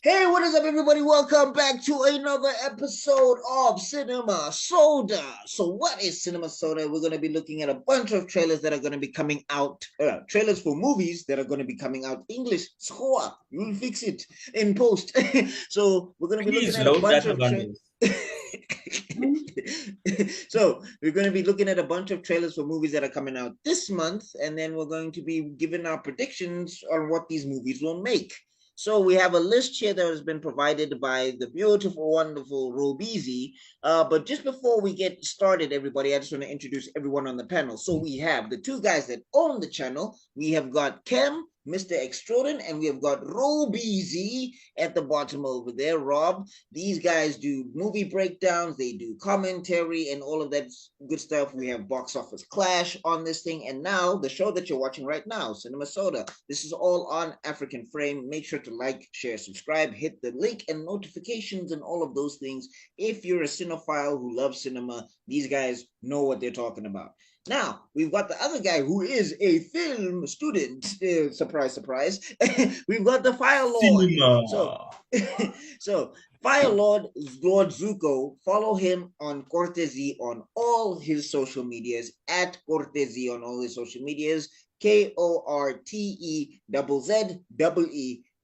Hey, what is up, everybody? Welcome back to another episode of Cinema Soda. So, what is Cinema Soda? We're going to be looking at a bunch of trailers that are going to be coming out, trailers for movies that are going to be coming out English. Score, you'll fix it in post. So, we're going to be looking at a bunch of trailers. So we're going to be looking at a bunch of trailers for movies that are coming out this month, and then we're going to be giving our predictions on what these movies will make. So we have a list here that has been provided by the beautiful, wonderful Robeezy. But just before we get started, everybody, I just want to introduce everyone on the panel. So we have the two guys that own the channel. We have got Kem, Mr. Extraordin, and we have got Robeezy at the bottom over there, Rob. These guys do movie breakdowns, they do commentary, and all of that good stuff. We have Box Office Clash on this thing, and now the show that you're watching right now, Cinema Soda. This is all on African Frame. Make sure to like, share, subscribe, hit the link and notifications and all of those things. If you're a cinephile who loves cinema, these guys know what they're talking about. Now, we've got the other guy who is a film student. Surprise, surprise. We've got the Fire Lord. So Fire Lord, Lord Zuko, follow him on Cortese on all his social medias, at Cortese on all his social medias, KORTEZZE.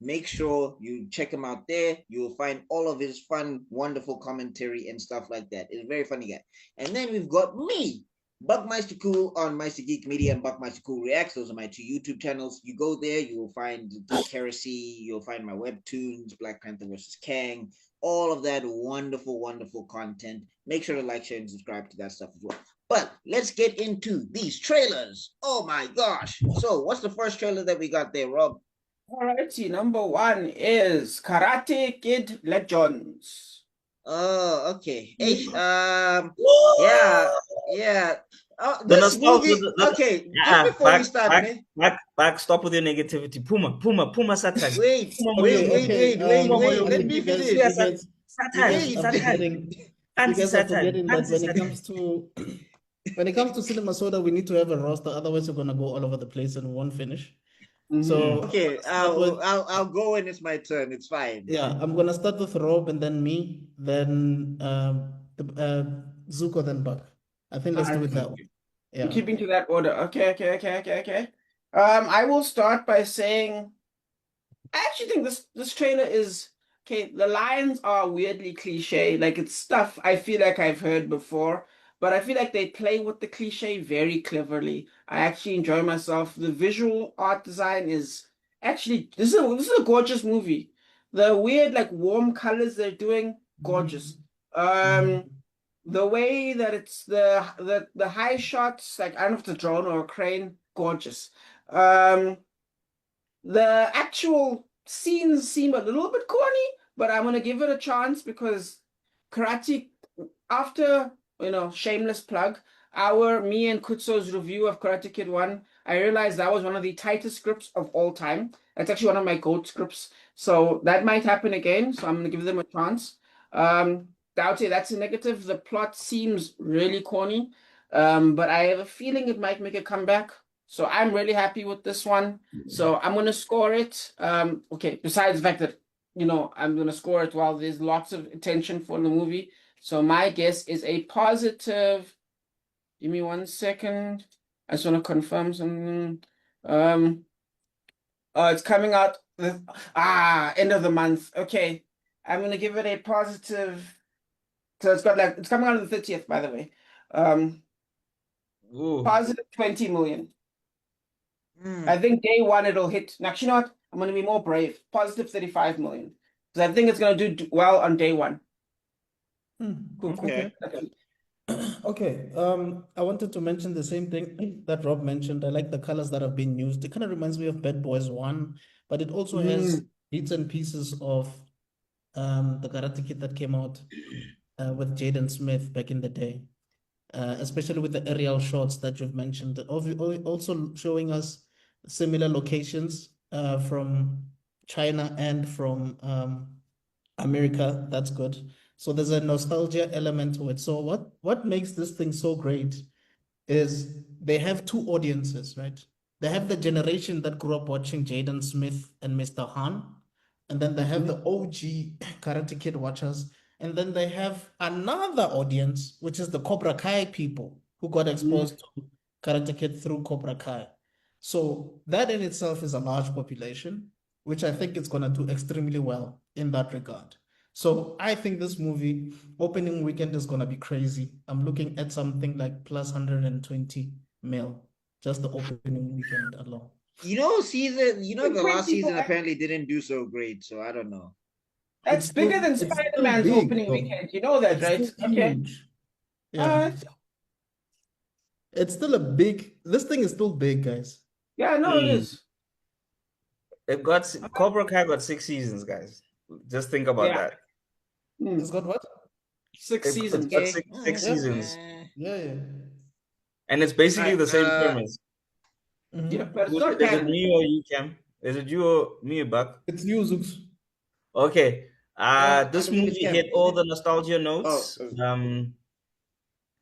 Make sure you check him out there. You'll find all of his fun, wonderful commentary and stuff like that. It's a very funny guy. And then we've got me, Buckmeister Cool on Meister Geek Media and Buckmeister Cool Reacts. Those are my two YouTube channels. You go there, you will find Geek Heresy, you'll find my webtoons, Black Panther versus Kang, all of that wonderful, wonderful content. Make sure to like, share, and subscribe to that stuff as well. But let's get into these trailers. Oh my gosh. So what's the first trailer that we got there, Rob? Alrighty, number one is Karate Kid Legends. Oh, okay. Hey, yeah. This movie, okay, just before we start, man. Back, stop with your negativity. Puma, Satan. Wait, let me finish. Satan. You guys are forgetting that when it comes to Cinema Soda, we need to have a roster. Otherwise, we're gonna go all over the place and we won't finish. So okay, I'll go when it's my turn. It's fine. Yeah, I'm gonna start with Rob and then me, then Zuko, then Buck. I think let's do it that way. Yeah. Keeping to that order. Okay. I will start by saying I actually think this trailer is okay. The lines are weirdly cliche, like it's stuff I feel like I've heard before. But I feel like they play with the cliche very cleverly. I actually enjoy myself. The visual art design is actually this is a gorgeous movie. The weird like warm colors they're doing, gorgeous. The way that it's the high shots, like I don't know if it's a drone or a crane, gorgeous. The actual scenes seem a little bit corny, but I'm gonna give it a chance because Karate after shameless plug. Me and Kutso's review of Karate Kid 1, I realized that was one of the tightest scripts of all time. That's actually one of my GOAT scripts. So that might happen again. So I'm going to give them a chance. I would say that's a negative. The plot seems really corny, but I have a feeling it might make a comeback. So I'm really happy with this one. So I'm going to score it. Okay, besides the fact that, I'm going to score it while there's lots of attention for the movie. So my guess is a positive. Give me 1 second. I just want to confirm something. It's coming out end of the month. Okay. I'm gonna give it a positive. So it's coming out on the 30th, by the way. Positive 20 million. I think day one it'll hit. Actually, you know what? I'm gonna be more brave. Positive 35 million. Because I think it's gonna do well on day one. Cool. Okay. I wanted to mention the same thing that Rob mentioned. I like the colors that have been used. It kind of reminds me of Bad Boys 1, but it also has bits and pieces of the Karate Kid that came out with Jaden Smith back in the day, especially with the aerial shots that you've mentioned. Also showing us similar locations from China and from America. That's good. So there's a nostalgia element to it. So what makes this thing so great is they have two audiences, right? They have the generation that grew up watching Jaden Smith and Mr. Han, and then they have the OG Karate Kid watchers, and then they have another audience, which is the Cobra Kai people who got exposed to Karate Kid through Cobra Kai. So that in itself is a large population, which I think is going to do extremely well in that regard. So I think this movie opening weekend is going to be crazy. I'm looking at something like plus 120 mil, just the opening weekend alone. You know, the last 24 season apparently didn't do so great, so I don't know. That's bigger than It's still Spider-Man's big, opening though. weekend. You know that, It's right? still Okay. huge. Yeah. It's still this thing is still big, guys. Yeah, no, it is. Cobra Kai got 6 seasons, guys. Just think about Yeah. that. It's got what? 6 It's seasons. got Okay. six seasons. Yeah. And it's basically Right, the same premise. Yeah, but it's not Is it canon. me or you, Cam? Is it you or me, Buck? It's you, Zooks. Okay. I This believe it's movie Cam. hit all the nostalgia notes. Oh.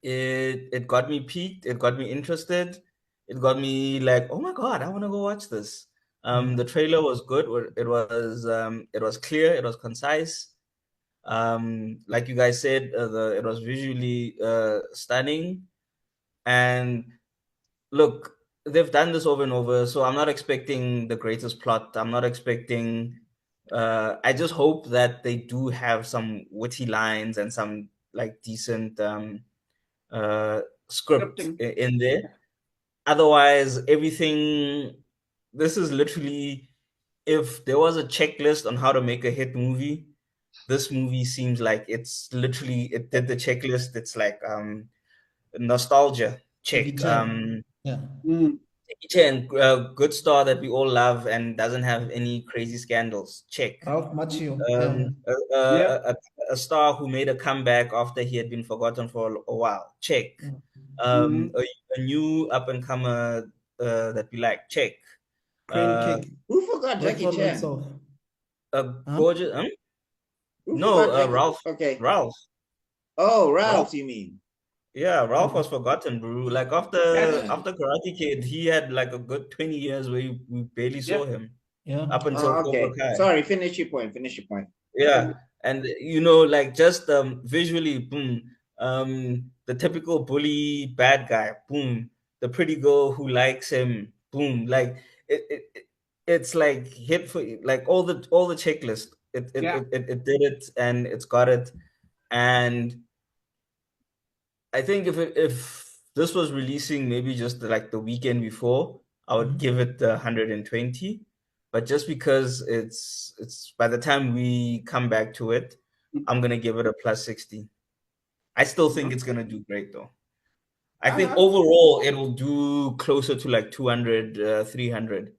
It got me peaked. It got me interested. It got me like, oh my god, I want to go watch this. The trailer was good. It was clear. It was concise. Like you guys said, it was visually stunning. And look, they've done this over and over, so I'm not expecting the greatest plot. I'm not expecting. I just hope that they do have some witty lines and some like decent script Scripting. in there. Otherwise, everything. This is literally, if there was a checklist on how to make a hit movie, this movie seems like it's literally, it did the checklist. It's like nostalgia check. Yeah. Jackie Chan, good star that we all love and doesn't have any crazy scandals. Check. Ralph Macchio. Yeah. A star who made a comeback after he had been forgotten for a while. Check. A new up and comer that we like. Check. Crane Kick. Who forgot Jackie Redfall Chan? itself. Gorgeous. Who No, forgot Jackie- Ralph. Okay. Ralph. Oh, Ralph, you mean? Yeah, Ralph was forgotten, bro. Like after Karate Kid, he had like a good 20 years where we barely saw him. Yeah. Up until okay. Cobra Kai. Sorry, finish your point. Yeah, and like just visually, boom. The typical bully bad guy, boom. The pretty girl who likes him, boom. Like it's like hit for like all the checklist. It did it and it's got it. And I think if this was releasing maybe just like the weekend before, I would give it 120. But just because it's by the time we come back to it, I'm gonna give it a plus 60. I still think it's gonna do great though. I think overall it will do closer to like 200, 300.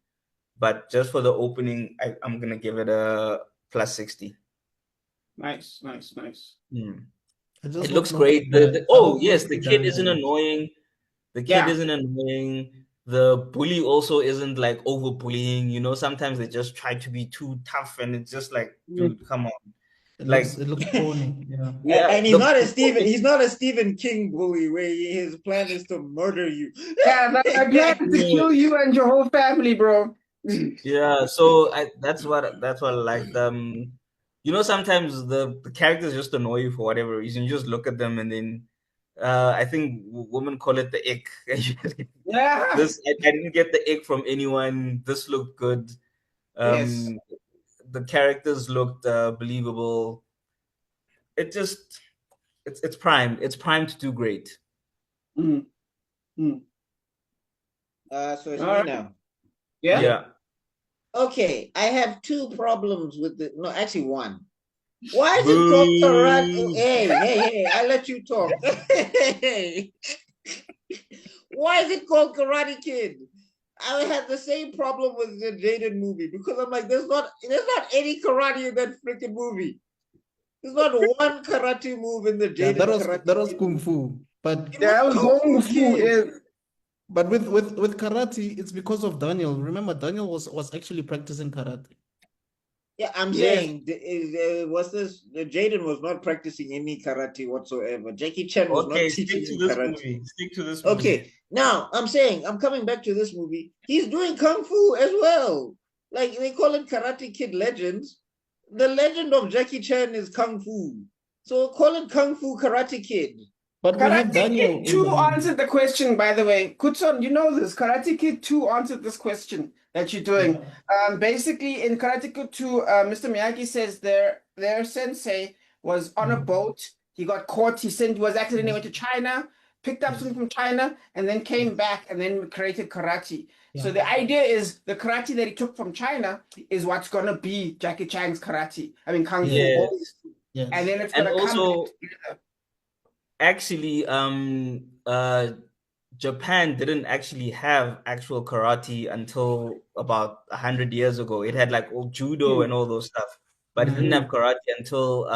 But just for the opening, I'm gonna give it a plus 60. Nice. It looks great. Yes, the kid isn't annoying. The kid isn't annoying. The bully also isn't like over bullying. Sometimes they just try to be too tough, and it's just like, dude, come on. It looks phony. Yeah, and he's not a Stephen King bully where his plan is to murder you. Yeah, my plan is to kill you and your whole family, bro. Yeah, so that's what I like. Sometimes the characters just annoy you for whatever reason. You just look at them and then I think women call it the ick. Yeah. I didn't get the ick from anyone. This looked good. Yes. The characters looked believable. It's primed. It's primed to do great. So it's me now. Yeah. Okay, I have two problems with actually one. Why is it called karate? Hey, I let you talk. Why is it called Karate Kid? I had the same problem with the Jaden movie because I'm like, there's not any karate in that freaking movie. There's not one karate move in the Jaden karate. That was kung fu, but that was kung fu. But with karate, it's because of Daniel. Remember, Daniel was actually practicing karate. Yeah, I'm saying, Jaden was not practicing any karate whatsoever. Jackie Chan was not teaching him karate. Stick to this movie. Okay, now I'm coming back to this movie. He's doing kung fu as well. Like they call it Karate Kid Legends, the legend of Jackie Chan is Kung Fu. So call it Kung Fu Karate Kid. But we have Karate Daniel Kid 2 Abraham. answered the question, by the way. Kutson, you know this. Karate Kid 2 answered this question that you're doing. Basically, in Karate Kid 2, Mr. Miyagi says their sensei was on a boat. He got caught. He was accidentally went to China, picked up something from China, and then came back and then created karate. So Yeah. the idea is the karate that he took from China is what's gonna be Jackie Chan's karate. I mean Kung Fu. Yes. Yes. And then it's And gonna come also, back together. actually, Japan didn't actually have actual karate until about 100 years ago. It had like all judo and all those stuff, but it didn't have karate until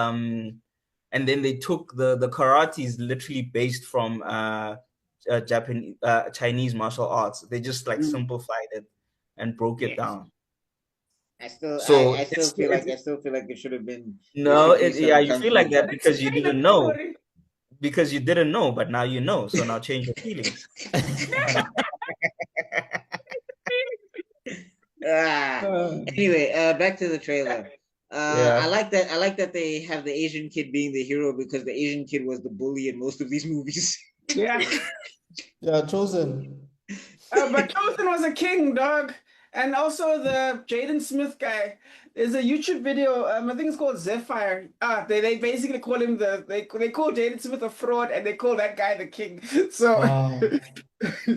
and then they took the karate is literally based from Japanese Chinese martial arts. They just like simplified it and broke it Yes. down. I still So I still it's, feel like it's it should have been no, basically yeah, some you Kung feel Fu. like that because you Explain the didn't know. story. Because you didn't know, but now you know. So now change your feelings. Anyway, back to the trailer. Yeah. I like that they have the Asian kid being the hero because the Asian kid was the bully in most of these movies. Yeah. Yeah, Chosen. But Chosen was a king, dog. And also the Jaden Smith guy. There's a YouTube video, I think it's called Zephyr. They basically call him they call Jaden Smith a fraud and they call that guy the king. So Wow.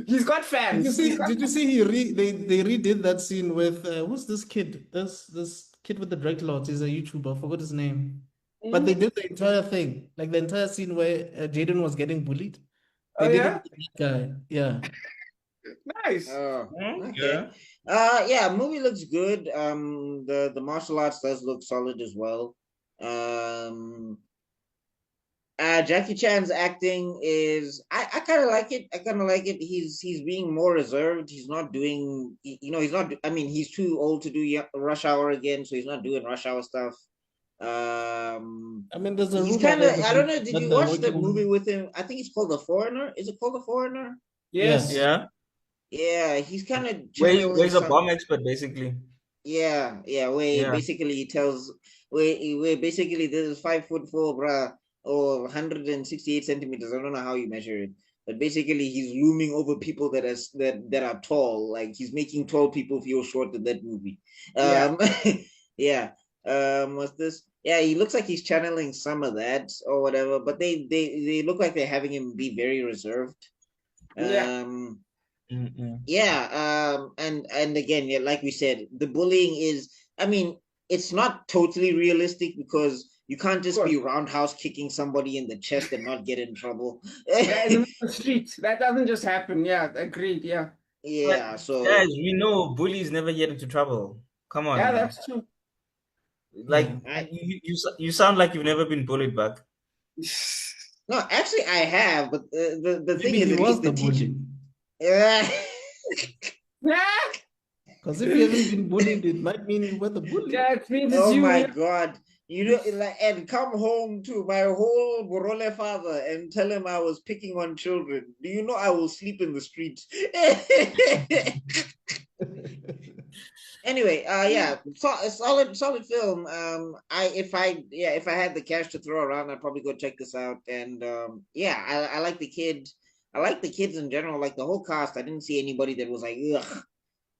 he's got fans. Did you see they redid that scene with who's this kid? This kid with the dreadlocks is a YouTuber. I forgot his name. But they did the entire thing, like the entire scene where Jaden was getting bullied. They Oh, did yeah? it with that guy. Yeah. Nice. Oh, okay. Yeah. Yeah, movie looks good. The martial arts does look solid as well. Jackie Chan's acting is I kind of like it. I kind of like it. He's being more reserved. He's not doing he's not. I mean, he's too old to do Rush Hour again, so he's not doing Rush Hour stuff. I mean, there's a He's rumor kind of. that I don't know. Did that you they're watch the working movie on. with him? I think it's called The Foreigner. Is it called The Foreigner? Yes. Yeah. Yeah, he's kind of Where's a bomb expert, basically. Yeah, where Yeah. basically he tells where basically this is 5'4", bruh, or 168 centimeters. I don't know how you measure it, but basically he's looming over people that are tall. Like he's making tall people feel short in that movie. Yeah. Yeah. What's this? Yeah, he looks like he's channeling some of that or whatever, but they look like they're having him be very reserved. Yeah. Yeah, and again, yeah, like we said, the bullying is, I mean, it's not totally realistic because you can't just be roundhouse kicking somebody in the chest and not get in trouble. Yeah, in the middle of the street. That doesn't just happen. Yeah, agreed. Yeah. Yeah, But so guys, we know bullies never get into trouble. Come on, Yeah, man. that's true. Like I, you sound like you've never been bullied back. no, actually I have, but the thing Maybe is, he at was least the the teacher. bully. Yeah. Yeah. Because if you haven't been bullied, it might mean you were the bully. Yeah, it means it's Oh you. my Yeah. God. You know, and come home to my whole Borole father and tell him I was picking on children. Do you know I will sleep in the street? Anyway, yeah, solid film. If I had the cash to throw around, I'd probably go check this out. And yeah, I like the kid. I like the kids in general, like the whole cast. I didn't see anybody that was like, ugh.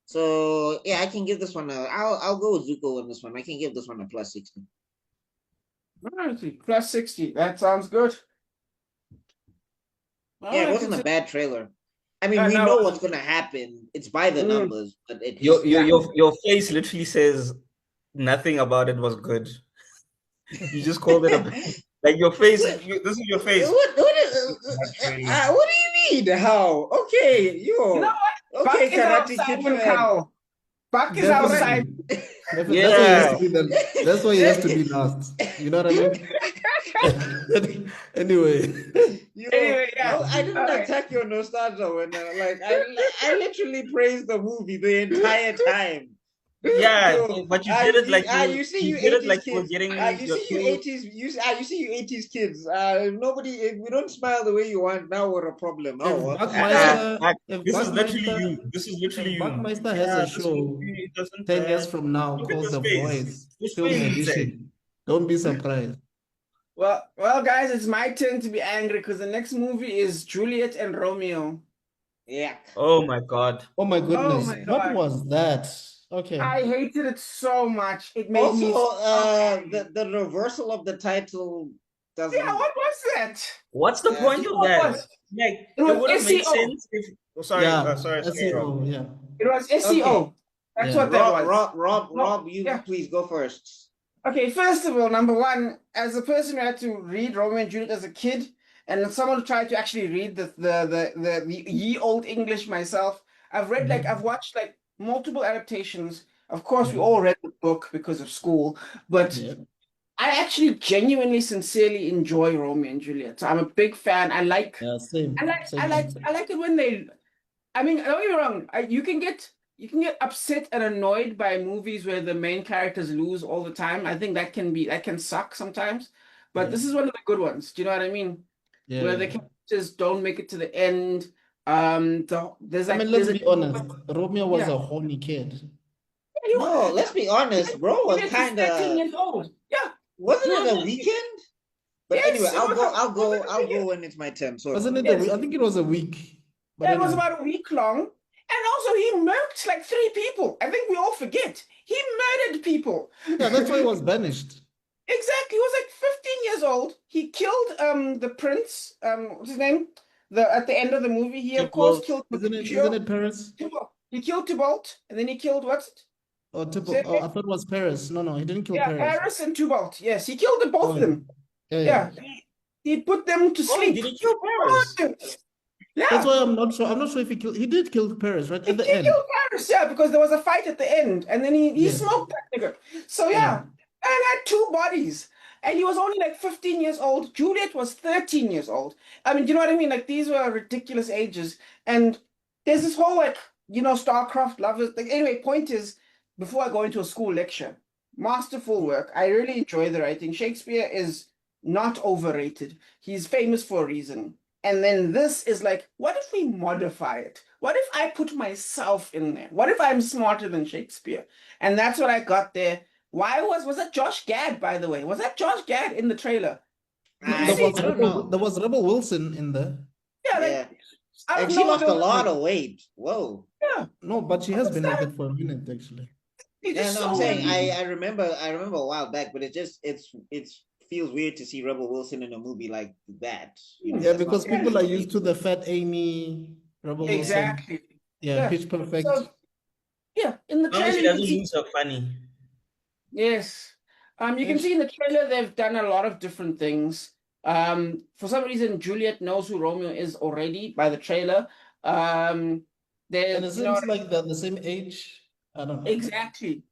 So yeah, I can give this one I'll go with Zuko on this one. I can give this one a +60. Alrighty, +60. That sounds good. Yeah, it wasn't a bad trailer. I mean, we no, know what's gonna happen. It's by the numbers, but it Your just your face literally says nothing about it was good. You just called it a like your face. This is your face. What do you mean? How? Okay, You know what? Buck okay, is our Karate Kid Simon fan. Cowell. Buck is our Simon. Definitely. Yeah. That's why he has to be last. You know what I mean? Anyway. Anyway, yeah. I didn't attack your nostalgia when I literally praised the movie the entire time. Yeah, Yo, but you did it like you see you you did it 80s like you were kids. getting You your see you two. 80s you see you 80s kids. Nobody, if we don't smile the way you want, now we're a problem. Oh, If what? Buckmeister, if This is literally Buckmeister, you. This is literally if you. Buckmeister has Yeah, a this show movie doesn't. 10 years from now Look at called this The face. Voice This Film face, eh? Edition, don't be surprised. Well, guys, it's my turn to be angry because the next movie is Juliet and Romeo. Yeah. Oh my God. Oh my Oh goodness, my what God. was that? Okay. I hated it so much. It made me Also, so angry. the reversal of the title doesn't. Yeah, what was that? What's the point of What that? was Like, it? it Was would have made SEO. sense if. Oh, sorry, Yeah, sorry, Rob. SEO, yeah. It was SEO. Okay. That's Yeah. what that was. Rob, you Yeah. please go first. Okay, first of all, number one, as a person who had to read Romeo and Juliet as a kid, and someone who tried to actually read the ye old English myself, I've read I've watched multiple adaptations. Of course, we all read the book because of school, but Yeah. I actually genuinely, sincerely enjoy Romeo and Juliet. So I'm a big fan. Yeah, same. I like it when they. I mean, don't get me wrong. You can get upset and annoyed by movies where the main characters lose all the time. I think that can suck sometimes. But this is one of the good ones. Do you know what I mean? Yeah. Where the characters don't make it to the end. There's I mean, let's be honest. Romeo was a horny kid. No, let's be honest, bro. Was kind 13 of. years old. Yeah. Wasn't it a weekend? But Yes, anyway, it was I'll a go when it's my turn. So Wasn't it Yes. I think it was a week. But Yeah, it was anyway. about a week long. And also, he murked like 3 people. I think we all forget. He murdered people. Yeah, that's why he was banished. Exactly. He was like 15 years old. He killed the prince. What's his name? At the end of the movie, he of course killed Isn't Mercutio. it Paris? He killed Tybalt, and then he killed what's it? Or Tybalt? Oh, I thought it was Paris. No, he didn't kill Yeah, Paris. Paris and Tybalt. Yes, he killed the both of them. Yeah. He put them to Oh, sleep. did he kill Paris? Yeah. That's why I'm not sure. I'm not sure if he did kill Paris, right? At the He end. killed Paris, yeah, because there was a fight at the end, and then he smoked that nigga. So yeah, and had 2 bodies. And he was only like 15 years old. Juliet was 13 years old. I mean, do you know what I mean? Like, these were ridiculous ages. And there's this whole, StarCraft lovers. Anyway, point is, before I go into a school lecture, masterful work. I really enjoy the writing. Shakespeare is not overrated. He's famous for a reason. And then this is like, what if we modify it? What if I put myself in there? What if I'm smarter than Shakespeare? And that's what I got there. Why was that Josh Gad, by the way? Was that Josh Gad in the trailer? I don't know. There was Rebel Wilson in there. Yeah, and she lost a lot of weight. Whoa. Yeah. No, but she has been like that for a minute, actually. Yeah, no, I'm saying I remember a while back, but it feels weird to see Rebel Wilson in a movie like that. Yeah, because people are used to the fat Amy Rebel Wilson. Exactly. Yeah, Pitch Perfect. So, yeah, in the trailer, She doesn't look so funny. Yes. You can see in the trailer they've done a lot of different things. For some reason, Juliet knows who Romeo is already by the trailer. And it seems like they're the same age. I don't know. Exactly.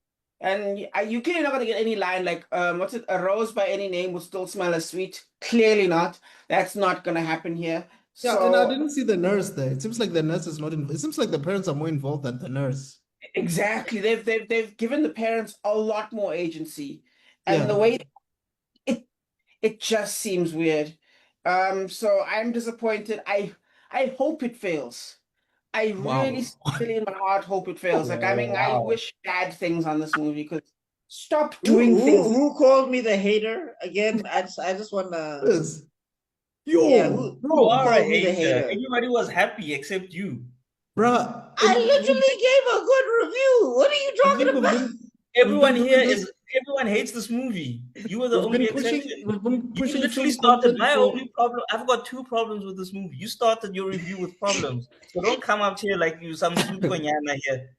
And you clearly not going to get any line like, what's it? A rose by any name will still smell as sweet. Clearly not. That's not going to happen here. Yeah, so, and I didn't see the nurse there. It seems like the nurse is not involved. It seems like the parents are more involved than the nurse. Exactly. They've given the parents a lot more agency. And the way it just seems weird. So I'm disappointed. I hope it fails. I really in my heart hope it fails. Like, I mean, I wish bad things on this movie because stop doing things. Who called me the hater again? I just want to. You are a hater. Everybody was happy except you. Bruh, I literally gave a good review. What are you talking about? Everyone hates this movie. You were the only exception. You literally started my only problem. I've got 2 problems with this movie. You started your review with problems. So don't come up here like you some super nyana here.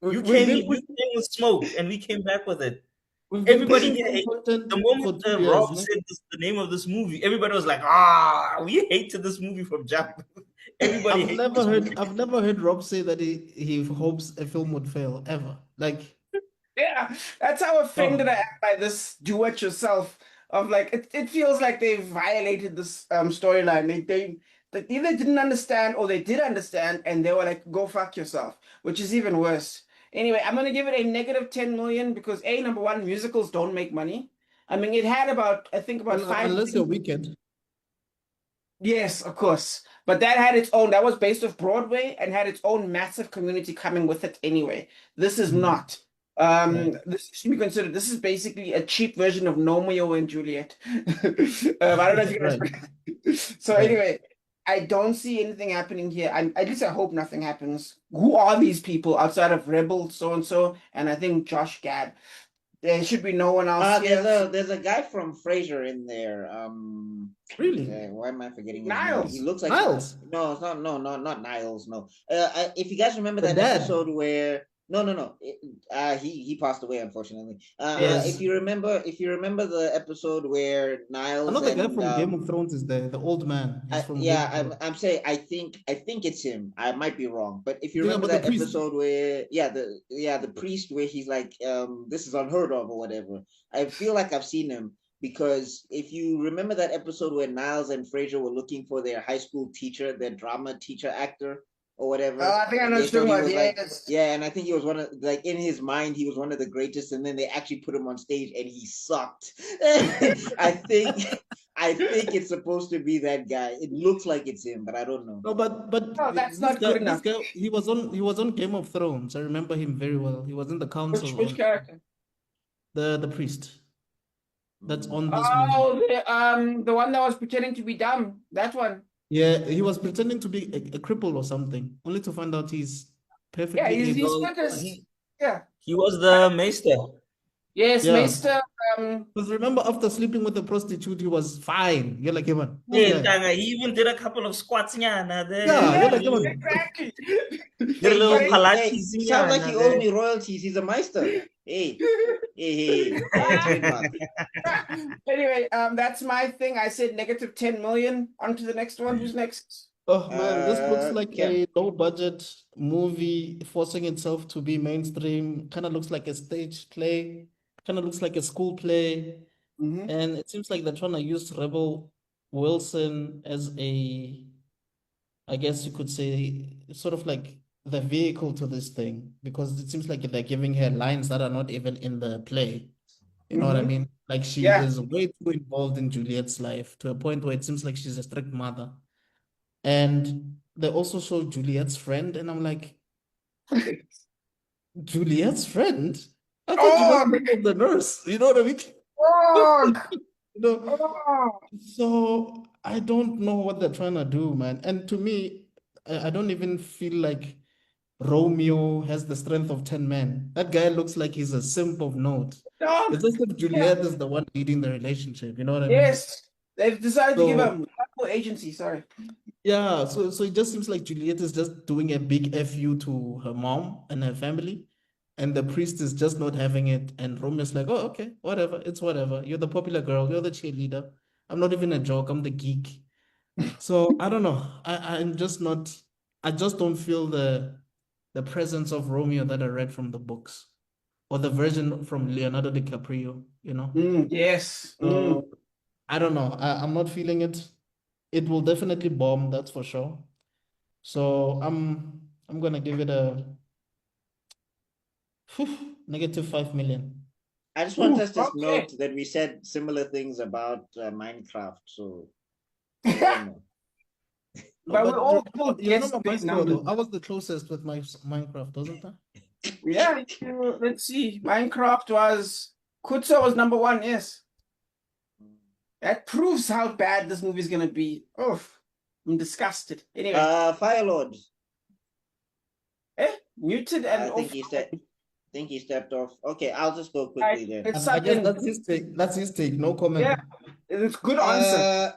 You came with smoke and we came back with it. Everybody here hated the moment Rob said the name of this movie. Everybody was like, we hated this movie from jump. Everybody I've never heard Rob say that he hopes a film would fail ever. Like, yeah, that's how offended I am by this do it yourself of like it feels like they violated this storyline. They either didn't understand or they did understand and they were like, go fuck yourself, which is even worse. Anyway, I'm gonna give it a negative 10 million because number one, musicals don't make money. I mean, it had about, I think about Unless you're Wicked. Yes, of course. But that had its own, that was based off Broadway and had its own massive community coming with it anyway. This is not. Right. This should be considered, this is basically a cheap version of Romeo and Juliet. I don't know if you guys. Right. So Right. anyway, I don't see anything happening here. At least I hope nothing happens. Who are these people outside of Rebel so and so? And I think Josh Gad. There should be no one else here. There's a guy from Frasier in there. Really? Why am I forgetting his Niles. name? He looks like Niles. No, it's not. No, not Niles. No. If you guys remember The that dad. episode where no. He passed away, unfortunately. Yes. If you remember the episode where Niles Another guy and from Game of Thrones is the old man. He's from Game of Thrones. I'm saying I think it's him. I might be wrong, but if you Think remember about that the priest. episode where the priest where he's like this is unheard of or whatever. I feel like I've seen him because if you remember that episode where Niles and Frasier were looking for their high school teacher, their drama teacher actor or whatever. I think I know and what they you're thought talking he about. was Yes. yeah, and I think he was one of in his mind he was one of the greatest, and then they actually put him on stage and he sucked. I think it's supposed to be that guy. It looks like it's him, but I don't know. No, but No, that's this not guy, good enough. This guy, he was on Game of Thrones. I remember him very well. He was in the council. Which character? The priest. That's on this movie. Oh, the one that was pretending to be dumb. That one. Yeah, he was pretending to be a cripple or something, only to find out he's perfectly Yeah, he's able. yeah. He was the maester. Yes, Yeah. Mr. Because remember, after sleeping with the prostitute, he was fine. You're like, hey, man. Yeah, Tanga, he even did a couple of squats nyana there. Yeah, you're like, hey, man. Exactly. Did a little Hey, Pilates sounds like nyana he owes there. me royalties. He's a meister. Hey. Trademark. Anyway, that's my thing. I said negative 10 million. On to the next one. Who's next? Oh man, this looks like yeah. a low budget movie forcing itself to be mainstream. Kind of looks like a stage play, kind of looks like a school play. Mhm. And it seems like they're trying to use Rebel Wilson as I guess you could say, sort of like the vehicle to this thing, because it seems like they're giving her lines that are not even in the play. You know what I Mhm. mean? Like she Yeah. is way too involved in Juliet's life to a point where it seems like she's a strict mother. And they also show Juliet's friend, and I'm like, Juliet's friend? I thought you Oh, were friend of the nurse. You know what I mean? oh, You know, oh. so I don't know what they're trying to do, man. And to me, I don't even feel like Romeo has the strength of 10 men. That guy looks like he's a simp of note. Dog. It's just that Juliet is the one leading the relationship. You know what I mean? Yes. They've decided to give So- him agency. Sorry. Yeah, so it just seems like Juliet is just doing a big FU to her mom and her family, and the priest is just not having it. And Romeo's like, oh, okay, whatever, it's whatever. You're the popular girl, you're the cheerleader. I'm not even a joke, I'm the geek. So I don't know. I'm just not. I just don't feel the presence of Romeo that I read from the books, or the version from Leonardo DiCaprio. You know. Yes. So I don't know. I'm not feeling it. It will definitely bomb, that's for sure. So I'm gonna give it a negative 5 million. I just want us to okay. note that we said similar things about Minecraft. So I don't know. But we all you know guessed my big score, though. numbers. I was the closest with my Minecraft, wasn't I? Yeah. Let's see. Minecraft was Kutso was number 1. Yes. That proves how bad this movie is gonna be. Oh, I'm disgusted. Anyway, Firelord. muted I and think off. he stepped off. Okay, I'll just go quickly then. It's I guess something. that's his take. That's his take. No comment. Yeah. It's good answer.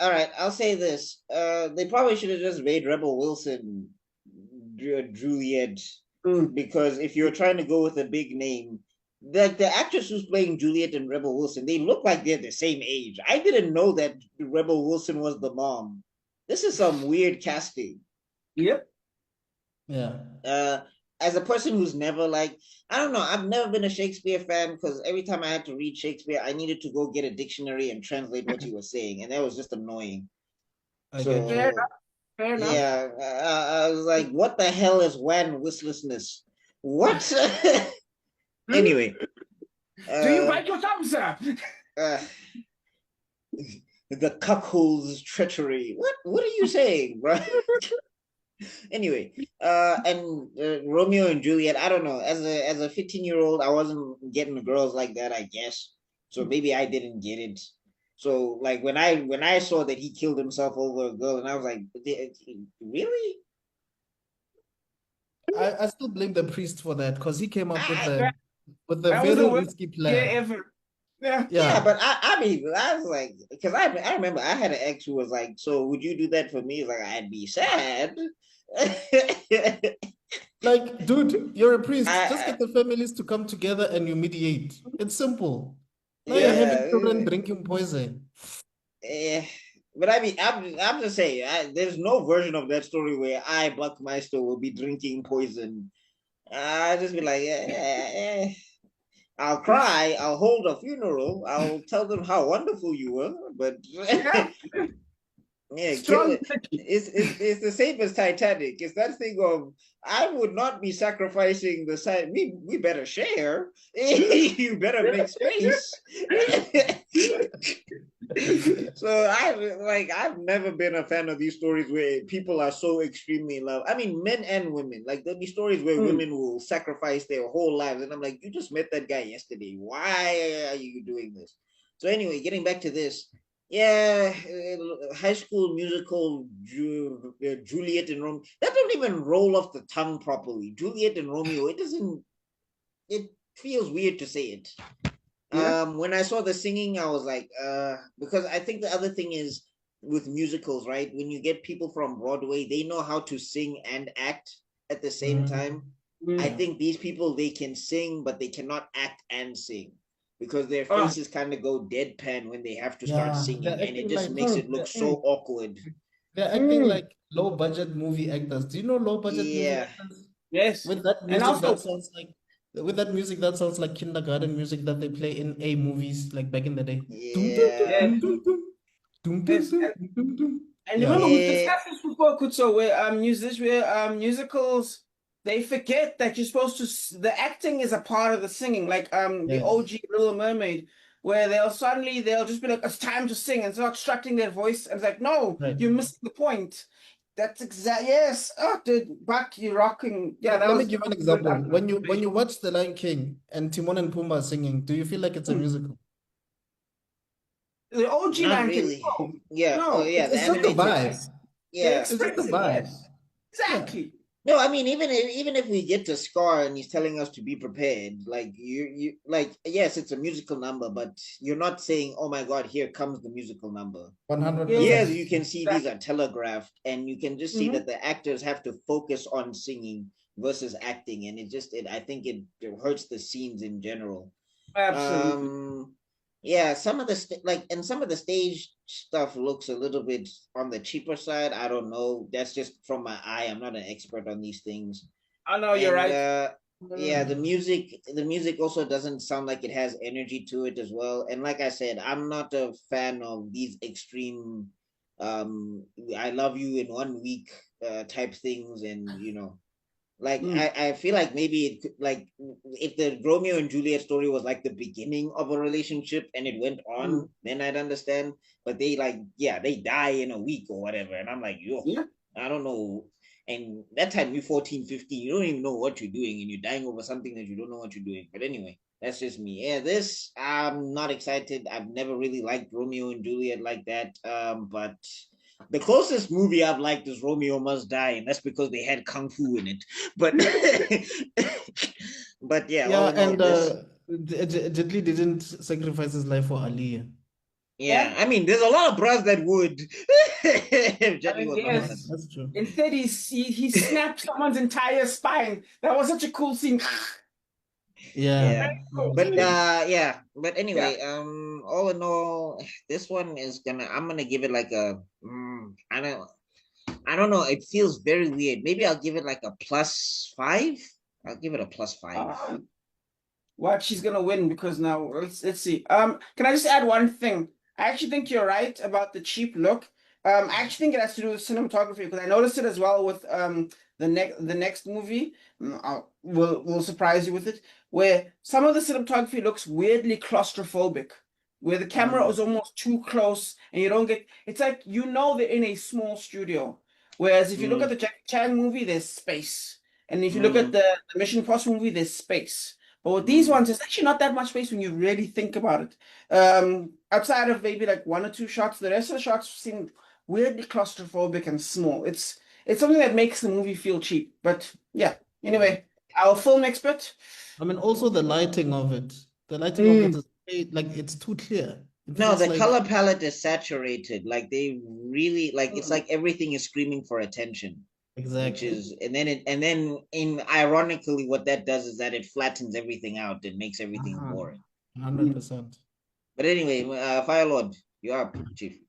All right, I'll say this. They probably should have just made Rebel Wilson Juliet, because if you're trying to go with a big name, the actress who's playing Juliet and Rebel Wilson, they look like they're the same age. I didn't know that Rebel Wilson was the mom. This is some weird casting. Yep. Yeah. As a person who's never I don't know, I've never been a Shakespeare fan, because every time I had to read Shakespeare, I needed to go get a dictionary and translate what he was saying, and that was just annoying. I So get you. Fair enough. Yeah, I was like, what the hell is wan whistlessness? What? Anyway, Do you uh, bite your tongue, sir? uh, the cuckold's treachery. What are you saying, bro? Anyway, and Romeo and Juliet. I don't know. As a 15-year-old, I wasn't getting girls like that, I guess. So maybe I didn't get it. So like when I saw that he killed himself over a girl, and I was like, really? I still blame the priest for that because he came up with I, the That was very the worst risky idea plan. ever. Yeah. yeah, but I mean, I was like, because I remember I had an ex who was like, so would you do that for me? He's like, I'd be sad. Like, dude, you're a priest. Just I, get the families to come together and you mediate. It's simple. Now you're having children yeah, drinking poison. eh, but I mean, I'm just saying, there's no version of that story where I, Buckmeister, will be drinking poison. I just be like, I'll cry, I'll hold a funeral, I'll tell them how wonderful you were, but Yeah. yeah, Strong. it's the same as Titanic. It's that thing of I would not be sacrificing the side. We better share. You better make space. So I've never been a fan of these stories where people are so extremely in love. I mean, men and women. Like there'll be stories where women will sacrifice their whole lives, and I'm like, you just met that guy yesterday. Why are you doing this? So anyway, getting back to this, yeah, High School Musical, Juliet and Romeo. That don't even roll off the tongue properly. Juliet and Romeo. It doesn't. It feels weird to say it. Yeah. When I saw the singing, I was like, because I think the other thing is with musicals, right? When you get people from Broadway, they know how to sing and act at the same time. I Mm. think these people they can sing, but they cannot act and sing because their Oh, faces kind of go deadpan when they have to start Yeah, singing, they're and it acting just like makes it look so awkward. they're acting mm. like low budget movie actors. Do you know low budget movie Yeah, actors? Yes. With that And music that also, sounds like with that music that sounds like kindergarten music that they play in A movies like back in the day. Dum, dum, dum, yeah, yes, dum, dum, dum. Dum, dum, yes. dum, dum, dum, dum. And Yeah. remember, we yeah. discussed this before, Kutso, where musicals they forget that you're supposed to the acting is a part of the singing, like the Yes. OG Little Mermaid, where they'll just be like, it's time to sing and start extracting their voice, and it's like, no, Right. you're missing the point. That's exact. Yes. Oh, dude, back you rocking. Yeah, that Let me was give you an good example. When you observation. watch The Lion King and Timon and Pumbaa are singing, do you feel like it's a musical? The OG Not Lion King. really. No, Yeah, oh no, yeah, the It's just the animated. vibe. they Yeah. It's just the express it. vibe. Yes, Yeah. exactly. No, I mean even if we get to Scar and he's telling us to be prepared, like you like yes, it's a musical number, but you're not saying, "Oh my God, here comes the musical number." Here 100%. you can see these are telegraphed, and you can just see Mhm. that the actors have to focus on singing versus acting, and I think it hurts the scenes in general. Absolutely. Yeah, some of the stage stuff looks a little bit on the cheaper side. I don't know. That's just from my eye. I'm not an expert on these things. I know you're And right. yeah, the music also doesn't sound like it has energy to it as well. And like I said, I'm not a fan of these extreme I love you in 1 week type things, and like Mm. I feel like maybe it could, like if the Romeo and Juliet story was like the beginning of a relationship and it went on, then I'd understand. But they they die in a week or whatever, and I'm like, yo, Yeah. I don't know. And that time you're 14, 15, you don't even know what you're doing, and you're dying over something that you don't know what you're doing. But anyway, that's just me. Yeah, this I'm not excited. I've never really liked Romeo and Juliet like that. But the closest movie I've liked is Romeo Must Die, and that's because they had kung fu in it. But but yeah, all Yeah, in all, and this Jet Li didn't sacrifice his life for Ali. yeah, I mean, there's a lot of bros that would if Jet I Li mean, was not on yes. it. That's true. Instead, he snapped someone's entire spine. That was such a cool scene. Yeah. Cool. But yeah, but Yeah. anyway, all in all, this one is I'm gonna give it like a I don't know, it feels very weird. Maybe I'll give it like a +5. I'll give it a +5. What she's gonna win because now let's see. Can I just add one thing? I actually think you're right about the cheap look I actually think it has to do with cinematography because I noticed it as well with the next movie. Will surprise you with it, where some of the cinematography looks weirdly claustrophobic, where the camera is almost too close and you don't get. It's like they're in a small studio. Whereas if you look at the Jackie Chan movie, there's space, and if you look at the Mission Impossible movie, there's space. But with these ones, there's actually not that much space when you really think about it. Outside of maybe like one or two shots, the rest of the shots seem weirdly claustrophobic and small. It's something that makes the movie feel cheap. But yeah, anyway, our film expert. I mean, also the lighting of it. The lighting of it is like it's too clear. It No, feels the like color palette is saturated. Like they really like it's like everything is screaming for attention. Which exactly. is and then in ironically what that does is that it flattens everything out and makes everything boring. 100%. But anyway, Fire Lord, you're up, Chief.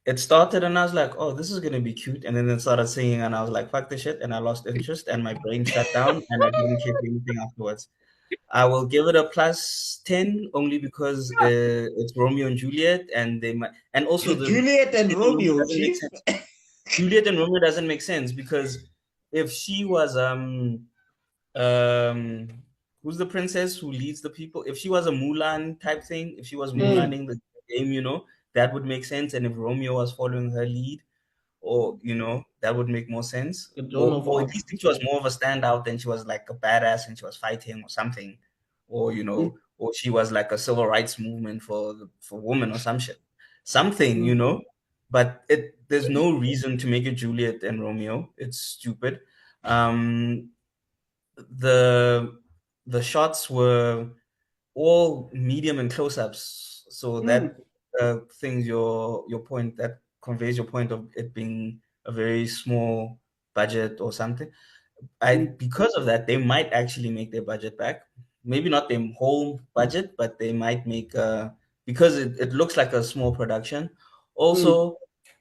It started and I was like, oh, this is gonna be cute, and then it started singing and I was like, fuck this shit, and I lost interest and my brain shut down and I didn't care for anything afterwards. I will give it a +10 only because it's Romeo and Juliet, and they might, and also the Juliet and Romeo, doesn't make Chief. sense. Juliet and Romeo doesn't make sense because if she was um who's the princess who leads the people? If she was a Mulan type thing, if she was Mulaning the game, that would make sense. And if Romeo was following her lead, or that would make more sense. Joan of Or at Arc. least if she was more of a standout and she was like a badass and she was fighting or something, or or she was like a civil rights movement for women or some shit, something. But there's no reason to make it Juliet and Romeo. It's stupid. The shots were all medium and close-ups, so that things your point that conveys your point of it being a very small budget or something. Because of that, they might actually make their budget back. Maybe not their whole budget, but they might make because it looks like a small production. Also,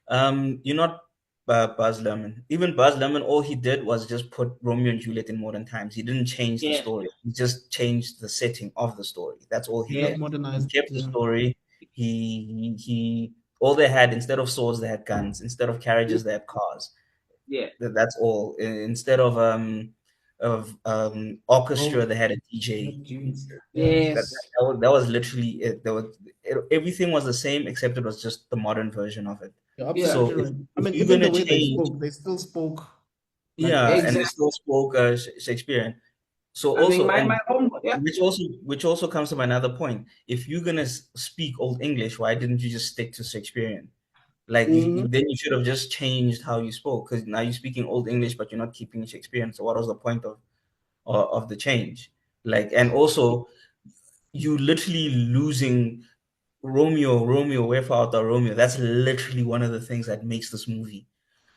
you're not Buzz Lerman. Even Buzz Lerman, all he did was just put Romeo and Juliet in modern times. He didn't change the story. He just changed the setting of the story. That's all he did. He Modernized. kept the story. He all they had, instead of swords, they had guns. Instead of carriages, they had cars. Yeah. That's all. Instead of orchestra, they had a DJ. Yes. That was literally it. Everything was the same except it was just the modern version of it. You're absolutely right. I mean, you're even the gonna way they change, spoke, they still spoke like yeah, that. and they still spoke Shakespearean. So I mean, also, and my home, yeah. which also comes to my another point. If you're gonna speak Old English, why didn't you just stick to Shakespearean? Like then you should have just changed how you spoke, because now you're speaking Old English, but you're not keeping Shakespearean. So what was the point of the change? Like, and also you literally losing Romeo, wherefore art thou Romeo? That's literally one of the things that makes this movie.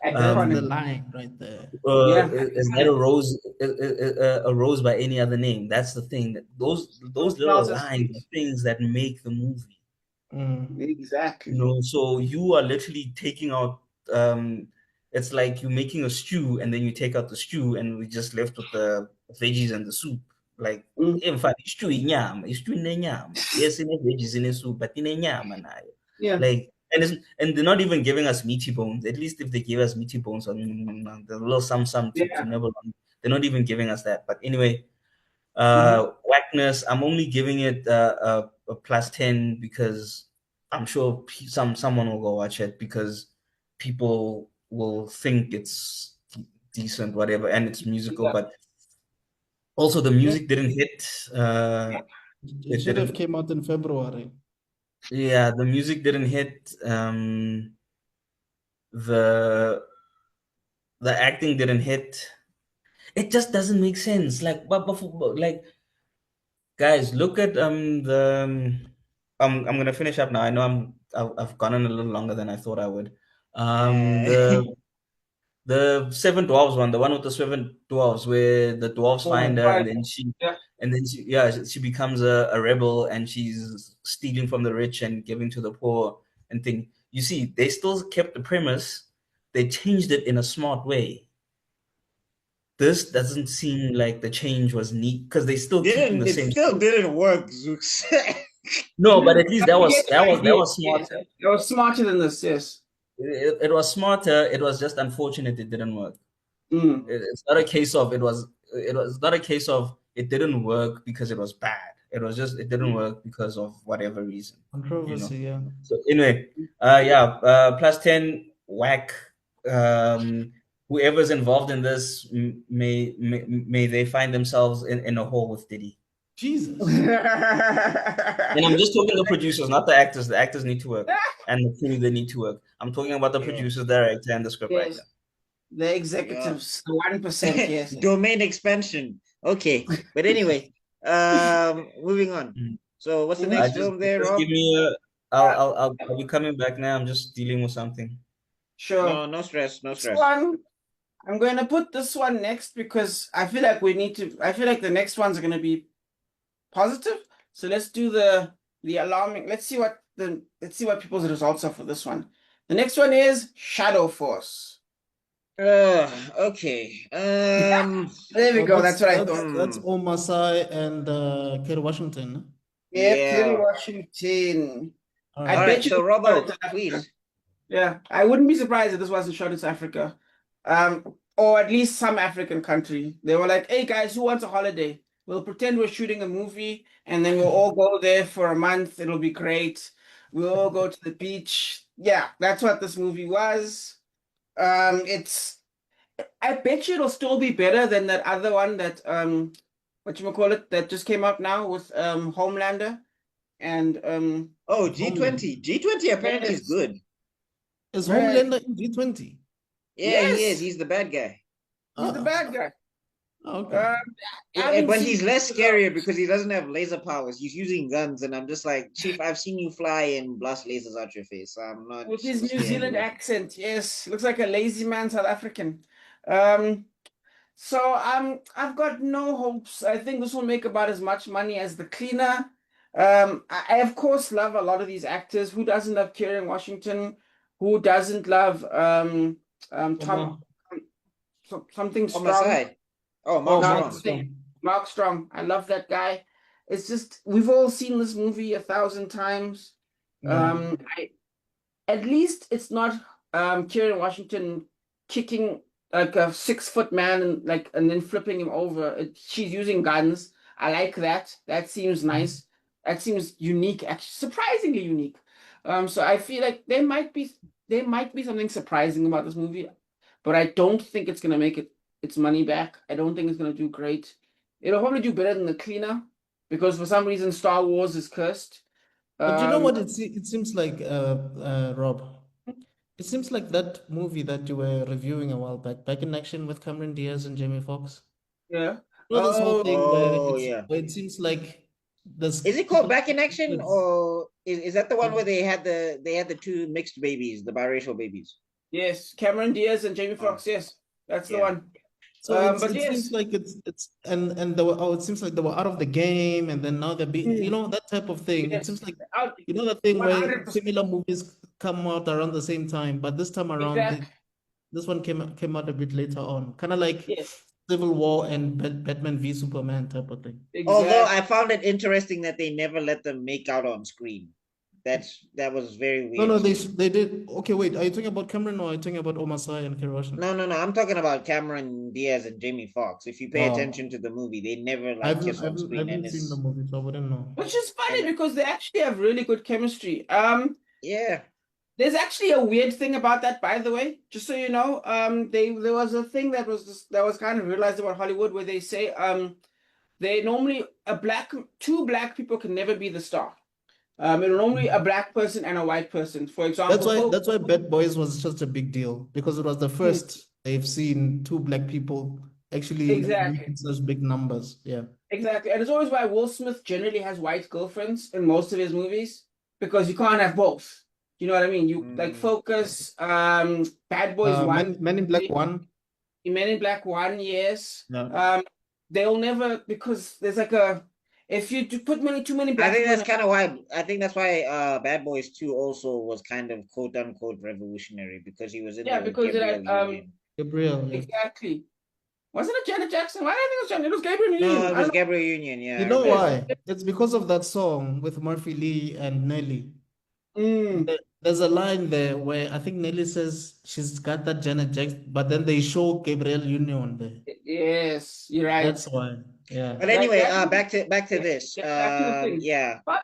That's the line right there. Is that a rose by any other name? That's the thing. That those little lines are things that make the movie. Exactly. So you are literally taking out. It's like you're making a stew and then you take out the stew and we just left with the veggies and the soup. Like, in fact, stew inyama, stew inyama. Yes, in the veggies in the soup, but in inyama na. Yeah. Like, and they're not even giving us meaty bones. At least if they give us meaty bones, the little some to nibble on. They're not even giving us that. But anyway, whackness. I'm only giving it a +10 because I'm sure someone will go watch it because people will think it's decent, whatever, and it's musical. But also the music didn't hit. It should have came out in February. Yeah, the music didn't hit. The acting didn't hit. It just doesn't make sense. Like, but like, guys, look at I'm gonna finish up now. I know I've gone on a little longer than I thought I would. The seven dwarves one, the one with the seven dwarves, where the dwarves find her and then she becomes a rebel and she's stealing from the rich and giving to the poor and thing. You see, they still kept the premise. They changed it in a smart way. This doesn't seem like the change was neat because they still keeping the same. It still didn't work, Zooks. No, but at least that was Yes, that was that yes, was yes. smarter. It was smarter than this, yes. It was smarter. It was just unfortunate it didn't work. Mm. It's not a case of it was not a case of it didn't work because it was bad. It was just it didn't work because of whatever reason, you know. Controversy, yeah. So anyway, yeah, +10 whack. Whoever's involved in this may they find themselves in a hole with Diddy. Jesus. And I'm just talking the producers, not the actors. The actors need to work, and the crew they need to work. I'm talking about the Yeah. producers, director, and the scriptwriter. Yes, the executives, the 1%, yes. Domain expansion. Okay, but anyway, moving on. Mm. So what's the Mhm. next film there, Just Rob? give me a. I'll be coming back now. I'm just dealing with something. Sure. No, no stress, no This stress. one, I'm going to put this one next because I feel like I feel like the next ones are going to be positive. So let's do the alarming. Let's see what people's results are for this one. The next one is Shadow Force. Okay. There we Oh, go. That's what I thought. That's Omasai and Kerry Washington. Yeah, Kerry Yeah. Washington. All I right. bet you So it's Robbo, shot in South Africa. please. Yeah, I wouldn't be surprised if this wasn't shot in South Africa. Or at least some African country. They were like, hey guys, who wants a holiday? We'll pretend we're shooting a movie and then we'll all go there for a month. It'll be great. We'll all go to the beach. Yeah, that's what this movie was. I bet you it'll still be better than that other one that whatchamacallit, that just came out now with Homelander and Oh, G20. G20 apparently is Yes. good. Is Right. Homelander in G20? Yeah, he Yes. is. He's the bad guy. he's the bad guy. Okay. I Yeah, haven't but seen he's less the scarier because he doesn't have laser powers. He's using guns, and I'm just like, Chief, I've seen you fly and blast lasers out your face. So I'm not with his New scared. Zealand accent. Yes, looks like a lazy man South African. So I've got no hopes. I think this will make about as much money as The Cleaner. I of course love a lot of these actors. Who doesn't love Kerry Washington? Who doesn't love Tom something On my strong? side. Oh, Oh, Mark No, Mark Strong. Strong. Mark Strong. I love that guy. It's just we've all seen this movie 1,000 times. Yeah. At least it's not Kerry Washington kicking like a 6-foot man and then flipping him over. She's using guns. I like that. That seems nice. That seems unique, actually surprisingly unique. So I feel like there might be something surprising about this movie, but I don't think it's gonna make its money back. I don't think it's gonna do great. It'll probably do better than The Cleaner because for some reason Star Wars is cursed. But you know Um, what it seems like, Rob? It seems like that movie that you were reviewing a while back in Action with Cameron Diaz and Jamie Foxx. yeah. You know this whole thing where Oh, yeah. it seems like there's Is it called people Back in Action, it's- or is that the one where they had the two mixed babies, the biracial babies? Yes, Cameron Diaz and Jamie Foxx. Yes, that's the Yeah. one. So But it yes. seems like it's and they were, it seems like they were out of the game and then now they're being, you know, that type of thing. It Yes. seems like, Out- you know, that thing where 100%. similar movies come out around the same time, but this time around Exactly. this one came out a bit later on, kind of like Yes, Civil War and Batman v Superman type of thing. Although exactly. I found it interesting that they never let them make out on screen. That was very weird. No, they did. Okay, wait. Are you talking about Cameron or are you talking about Omasai and Kerry Washington? No. I'm talking about Cameron Diaz and Jamie Foxx. If you pay Oh. attention to the movie, they never I like kiss on haven't screen, and seen the it's movie, so I wouldn't know. Which is funny And- because they actually have really good chemistry. yeah. There's actually a weird thing about that, by the way. Just so you know, there was a thing that was kind of realized about Hollywood where they say they normally two black people can never be the star. It'll normally a black person and a white person. For example, That's why Bad Boys was such a big deal because it was the first they've seen two black people actually Exactly. making such big numbers. Yeah. Exactly. And it's always why Will Smith generally has white girlfriends in most of his movies because you can't have both. You know what I mean? You like Focus, Bad Boys 1. Men in Black 1. Men in Black 1, yes. Yeah. They'll never, because there's like if you put too many I black think people that's kind of why. I think that's why Bad Boys 2 also was kind of quote unquote revolutionary because he was in Yeah, there with because Gabrielle it had, Union. Gabriel, yeah. exactly. Wasn't it Janet Jackson? Why did I think it was Janet? It was Gabriel Union. No, it I was don't Gabriel Union. Yeah, You I know remember know. that. why? It's because of that song with Murphy Lee and Nelly. Mm, There's a line there where I think Nelly says she's got that Janet Jackson, but then they show Gabriel Union there. yes, you're right. That's why. Yeah. But Like anyway, that. back to Yeah, this. back to the thing. Yeah. But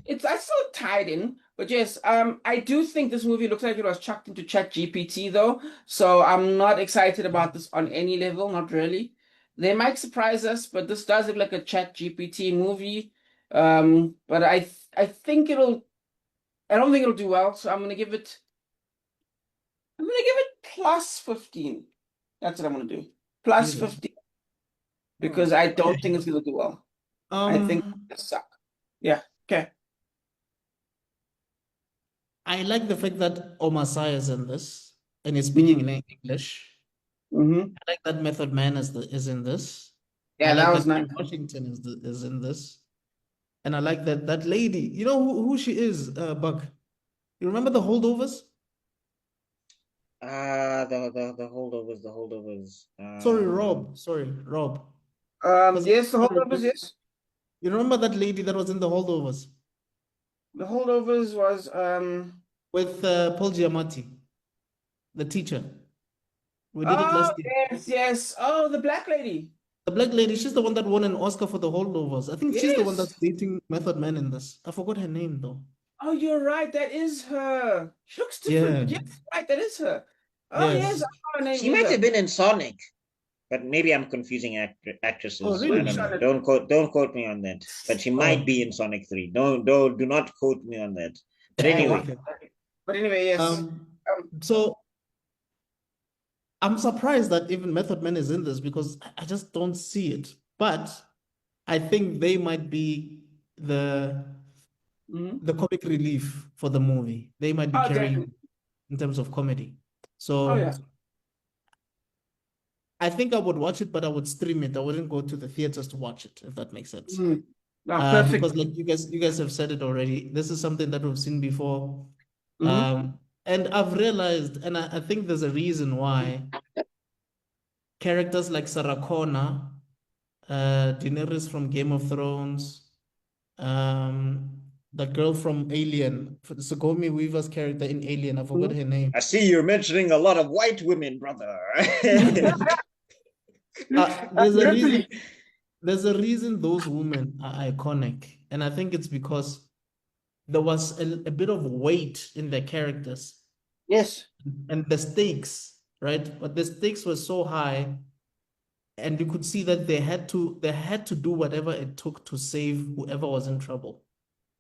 I still tied in. But yes, I do think this movie looks like it was chucked into Chat GPT though. So I'm not excited about this on any level, not really. They might surprise us, but this does look like a Chat GPT movie. But I think I don't think it'll do well, so I'm gonna give it plus 15. That's what I'm gonna do. Plus Really? 15. Because I don't think it's gonna do well. I think it suck. Yeah. Okay. I like the fact that Omar Sy is in this and he's speaking in English. Mm-hmm. I like that Method Man is in this. Yeah, I like that was that nice. Washington is in this. And I like that lady. You know who she is, Buck? You remember the holdovers? The holdovers. Sorry, Rob. Yes, the holdovers, yes. You remember that lady that was in the holdovers The holdovers was with Paul Giamatti, the teacher? We did it last year. yes. Oh, the black lady. The black lady, she's the one that won an Oscar for the holdovers. I think she's the one that's Yes. dating Method Man in this. I forgot her name though. Oh, you're right. That is her. She looks different. Yeah. Yes, right. That is her. Oh, Yes. yes. I saw her name She might either. have been in Sonic, but maybe I'm confusing actresses. Oh, really? I don't know. Don't quote me on that. But she might be in Sonic 3. Do not quote me on that. But anyway. But anyway, yes. So I'm surprised that even Method Man is in this because I just don't see it. But I think they might be the comic relief for the movie. They might be carrying in terms of comedy. So I think I would watch it, but I would stream it. I wouldn't go to the theaters to watch it, if that makes sense. Perfect. Because like you guys have said it already. This is something that we've seen before. And I've realized, and I think there's a reason why characters like Sarah Connor, Daenerys from Game of Thrones, the girl from Alien, Sigourney Weaver's character in Alien, I forgot her name. I see you're mentioning a lot of white women, brother. There's a reason those women are iconic, and I think it's because there was a bit of weight in their characters. Yes. And the stakes, right? But the stakes were so high, and you could see that they had to do whatever it took to save whoever was in trouble,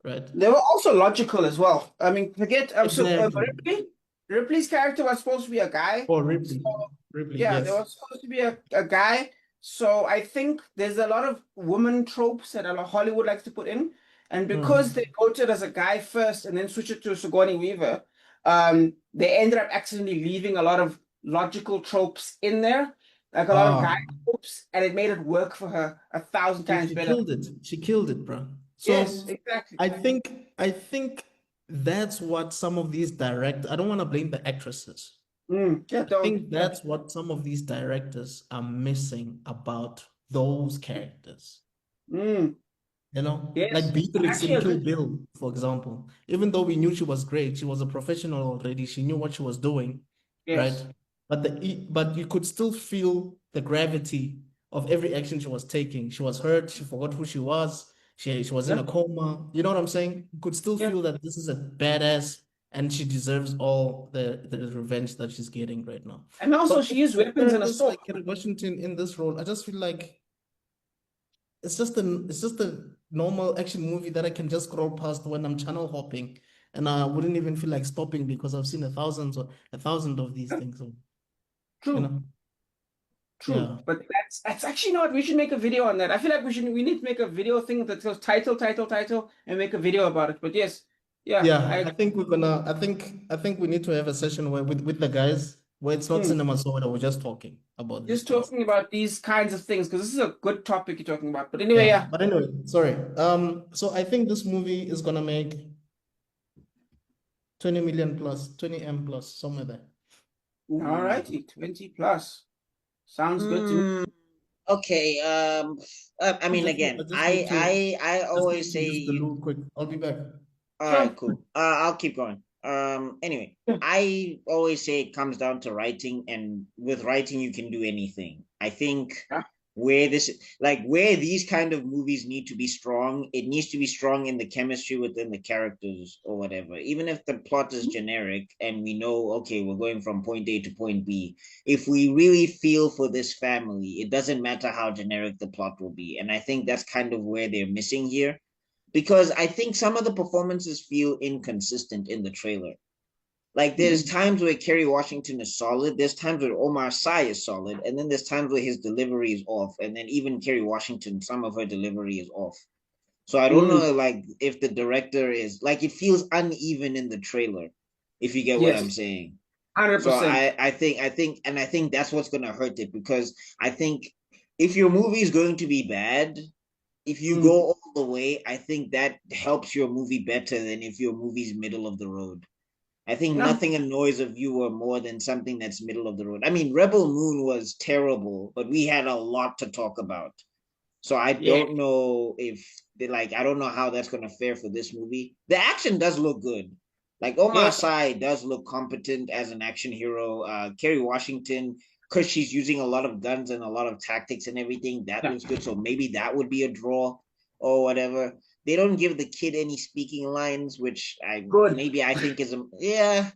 right? They were also logical as well. I mean, forget Exactly. Ripley's character was supposed to be a guy. Oh, Ripley. So, Ripley, yeah, yes. there was supposed to be a guy. So I think there's a lot of woman tropes that Hollywood likes to put in. And because they voted as a guy first and then switched it to Sigourney Weaver, they ended up accidentally leaving a lot of logical tropes in there, like a lot of guy tropes, and it made it work for her 1,000 times better. She killed it, bro. So yes, exactly. I think that's what some of these directors, I don't want to blame the actresses. I think that's what some of these directors are missing about those characters. You know, like Beatrix in Kill Bill, for example. Even though we knew she was great, she was a professional already. She knew what she was doing, right? But you could still feel the gravity of every action she was taking. She was hurt. She forgot who she was. She was in a coma. You know what I'm saying? You could still feel that this is a badass, and she deserves all the revenge that she's getting right now. And also, she used weapons in a sword. Like Kerry Washington in this role, I just feel like it's just a normal action movie that I can just scroll past when I'm channel hopping, and I wouldn't even feel like stopping because I've seen 1,000 of these things. So, True. you know? True. Yeah. But that's actually not. We should make a video on that. I feel like we need to make a video thing that goes title, and make a video about it. But yes, I think we're gonna. I think we need to have a session where with the guys where it's not cinema soda. We're just talking about just talking about these kinds of things because this is a good topic you're talking about. But anyway, But anyway, sorry. So I think this movie is gonna make 20 million plus, 20 M plus, somewhere there. All righty, 20 plus. Sounds good to me. Okay. I mean, again, I just need to I just always need to say use the you. loo quick. I'll be back. All Sure. right, cool. I'll keep going. Anyway, I always say it comes down to writing, and with writing, you can do anything. I think Yeah. where these kind of movies need to be strong, it needs to be strong in the chemistry within the characters or whatever. Even if the plot is generic and we know, okay, we're going from point A to point B, if we really feel for this family, it doesn't matter how generic the plot will be. And I think that's kind of where they're missing here, because I think some of the performances feel inconsistent in the trailer. Like there's times where Kerry Washington is solid, there's times where Omar Sy is solid, and then there's times where his delivery is off, and then even Kerry Washington, some of her delivery is off. So I don't know, like if the director is like, it feels uneven in the trailer, if you get what I'm Yes, saying. 100%. So I think that's what's gonna hurt it, because I think if your movie is going to be bad, if you go all the way, I think that helps your movie better than if your movie's middle of the road. I think No. nothing annoys a viewer more than something that's middle of the road. I mean, Rebel Moon was terrible, but we had a lot to talk about. So I Yeah. don't know if I don't know how that's gonna fare for this movie. The action does look good. Like Omar Yeah. Sy does look competent as an action hero. Kerry Washington, because she's using a lot of guns and a lot of tactics and everything, that Yeah. looks good. So maybe that would be a draw or whatever. They don't give the kid any speaking lines, which Good. I think is yeah.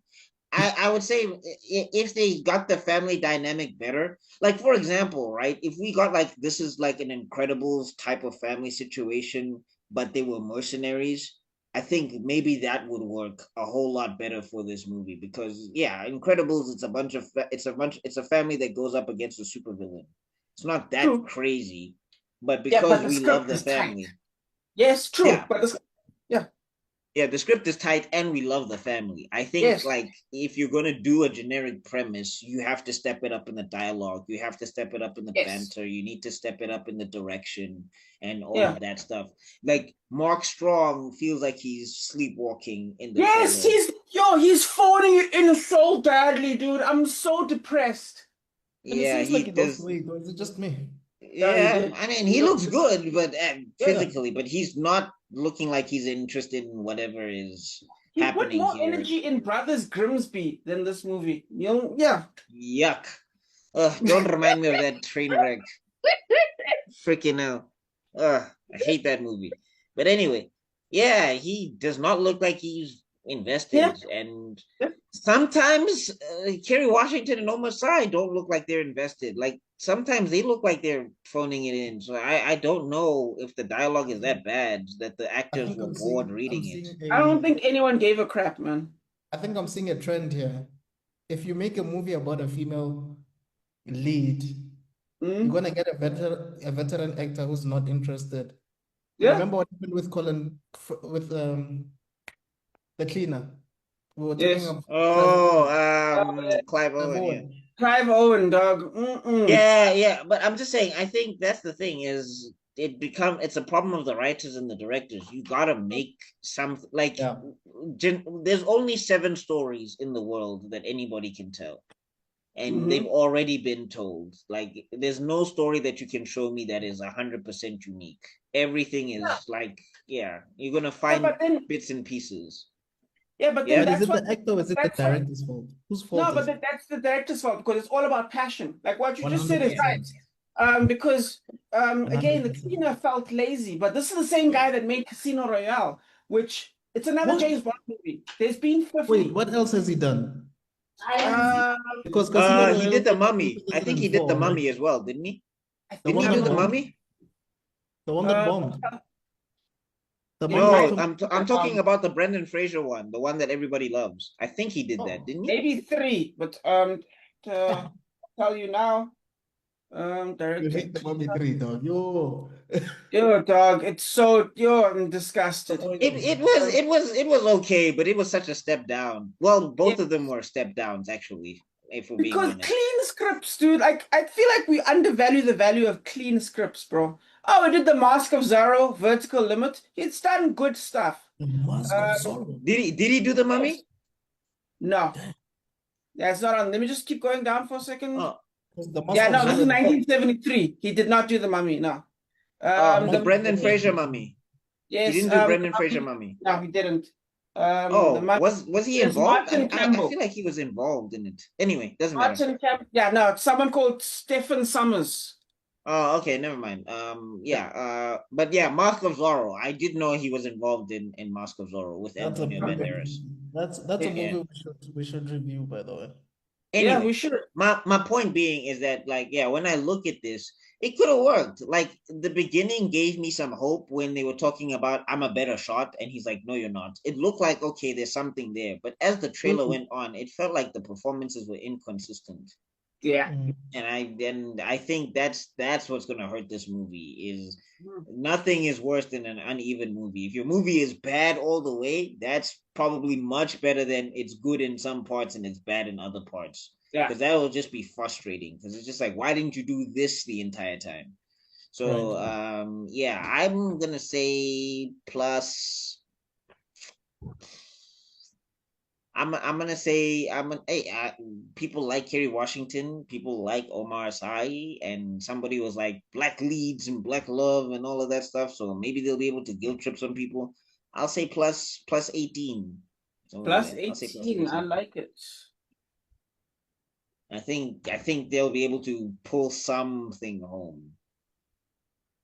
I would say if they got the family dynamic better, like for example, right? If we got like, this is like an Incredibles type of family situation, but they were mercenaries, I think maybe that would work a whole lot better for this movie, because yeah, Incredibles, it's a family that goes up against a supervillain. It's not that True. crazy, but Yeah, because but the we love script the is tight. family. Yes, true. Yeah. But Yeah, the script is tight and we love the family. I think Yes. like if you're gonna do a generic premise, you have to step it up in the dialogue, you have to step it up in the Yes. banter, you need to step it up in the direction and all Yeah. of that stuff. Like Mark Strong feels like he's sleepwalking in the Yes, trailer. he's phoning it in so badly, dude. I'm so depressed. And it Yeah, seems like he he lost does. weight, or is it just me? Yeah, he Yeah, did. I mean, he looks good, but Yeah. physically, but he's not looking like he's interested in whatever is He put happening more here. energy in Brothers Grimsby than this movie. You know, yeah. Yuck. Don't remind me of that train wreck. Freaking hell. I hate that movie. But anyway, yeah, he does not look like he's invested. Yeah. And Yeah. sometimes Kerry Washington and Omar Sy don't look like they're invested. Like sometimes they look like they're phoning it in. So I don't know if the dialogue is that bad that the I actors think were I'm bored seeing reading it. I don't think anyone gave a crap, man. I think I'm seeing a trend here. If you make a movie about a female lead, you're gonna get a veteran actor who's not interested. Yeah. Remember what happened with with the cleaner? We were Yes. talking about Clive Owen, yeah. Owen. Clive Owen, dog. Yeah, but I'm just saying, I think that's the thing is it's a problem of the writers and the directors. You gotta make some like Yeah. there's only 7 stories in the world that anybody can tell. And they've already been told. Like there's no story that you can show me that is 100% unique. Everything is like, yeah, you're gonna find bits and pieces. Yeah, but Yeah. then But is that's it what the actor or is it the that's what- director's fault? Whose fault No, is but it? that's the director's fault, because it's all about passion. Like what you just said is right. 100%. Because again, the 100%. cleaner felt lazy, but this is the same guy that made Casino Royale, which it's another What? James Bond movie. There's been 50. Wait, what else has he done? Because He Casino did the Royale Mummy. I think he did the 2004, Mummy right? as well, didn't he? I The think one Didn't he that do the bombed? Mummy? The one that bombed. The It Mummy might- with Tom- I'm talking about the Brendan Fraser one, the one that everybody loves. I think he did Oh. that, didn't he? maybe 3, but to tell you now, You director. hate the Mummy 3, dog. Yo. Yo, dog, it's so I'm disgusted. It was okay, but it was such a step down. Well, both of them were step downs, actually, if we're being Because honest. clean scripts, dude. Like I feel like we undervalue the value of clean scripts, bro. Oh, we did the Mask of Zorro, Vertical Limit. It's done good stuff. The Mask of Zorro. Did he do the Mummy? No. Yeah, it's not on. Let me just keep going down for a second. Oh, The Mask Yeah, of no, this is Zorro. 1973. He did not do the Mummy. No. The The Brendan Mummy, Fraser mummy. He yes. didn't do The Brendan Fraser Mummy. mummy. No, he didn't. The Oh, Mummy was he is involved? Martin I Campbell. feel like he was involved in it. Anyway, doesn't matter. Martin Campbell. Yeah, no, it's someone called Stephen Summers. Oh, okay, never mind. But yeah, Mask of Zorro. I did know he was involved in Mask of Zorro with That's a Antonio movie. Banderas. That's a Yeah, Yeah. movie we should review, by the way. yeah, we Anyway, should. my point being is that, like, yeah, when I look at this, it could have worked. Like, the beginning gave me some hope when they were talking about I'm a better shot, and he's like, no, you're not. It looked like, okay, there's something there. But as the trailer went on, it felt like the performances were inconsistent. Yeah. Mm. And I think that's what's gonna hurt this movie. Is nothing is worse than an uneven movie. If your movie is bad all the way, that's probably much better than it's good in some parts and it's bad in other parts. Yeah. Because that will just be frustrating. Because it's just like, why didn't you do this the entire time? So yeah, I'm gonna say plus. I'm gonna say people like Kerry Washington, people like Omar Sy, and somebody was like black leads and black love and all of that stuff. So maybe they'll be able to guilt trip some people. I'll say plus 18. Plus I'll say plus 18. I 18. like it. I think they'll be able to pull something home.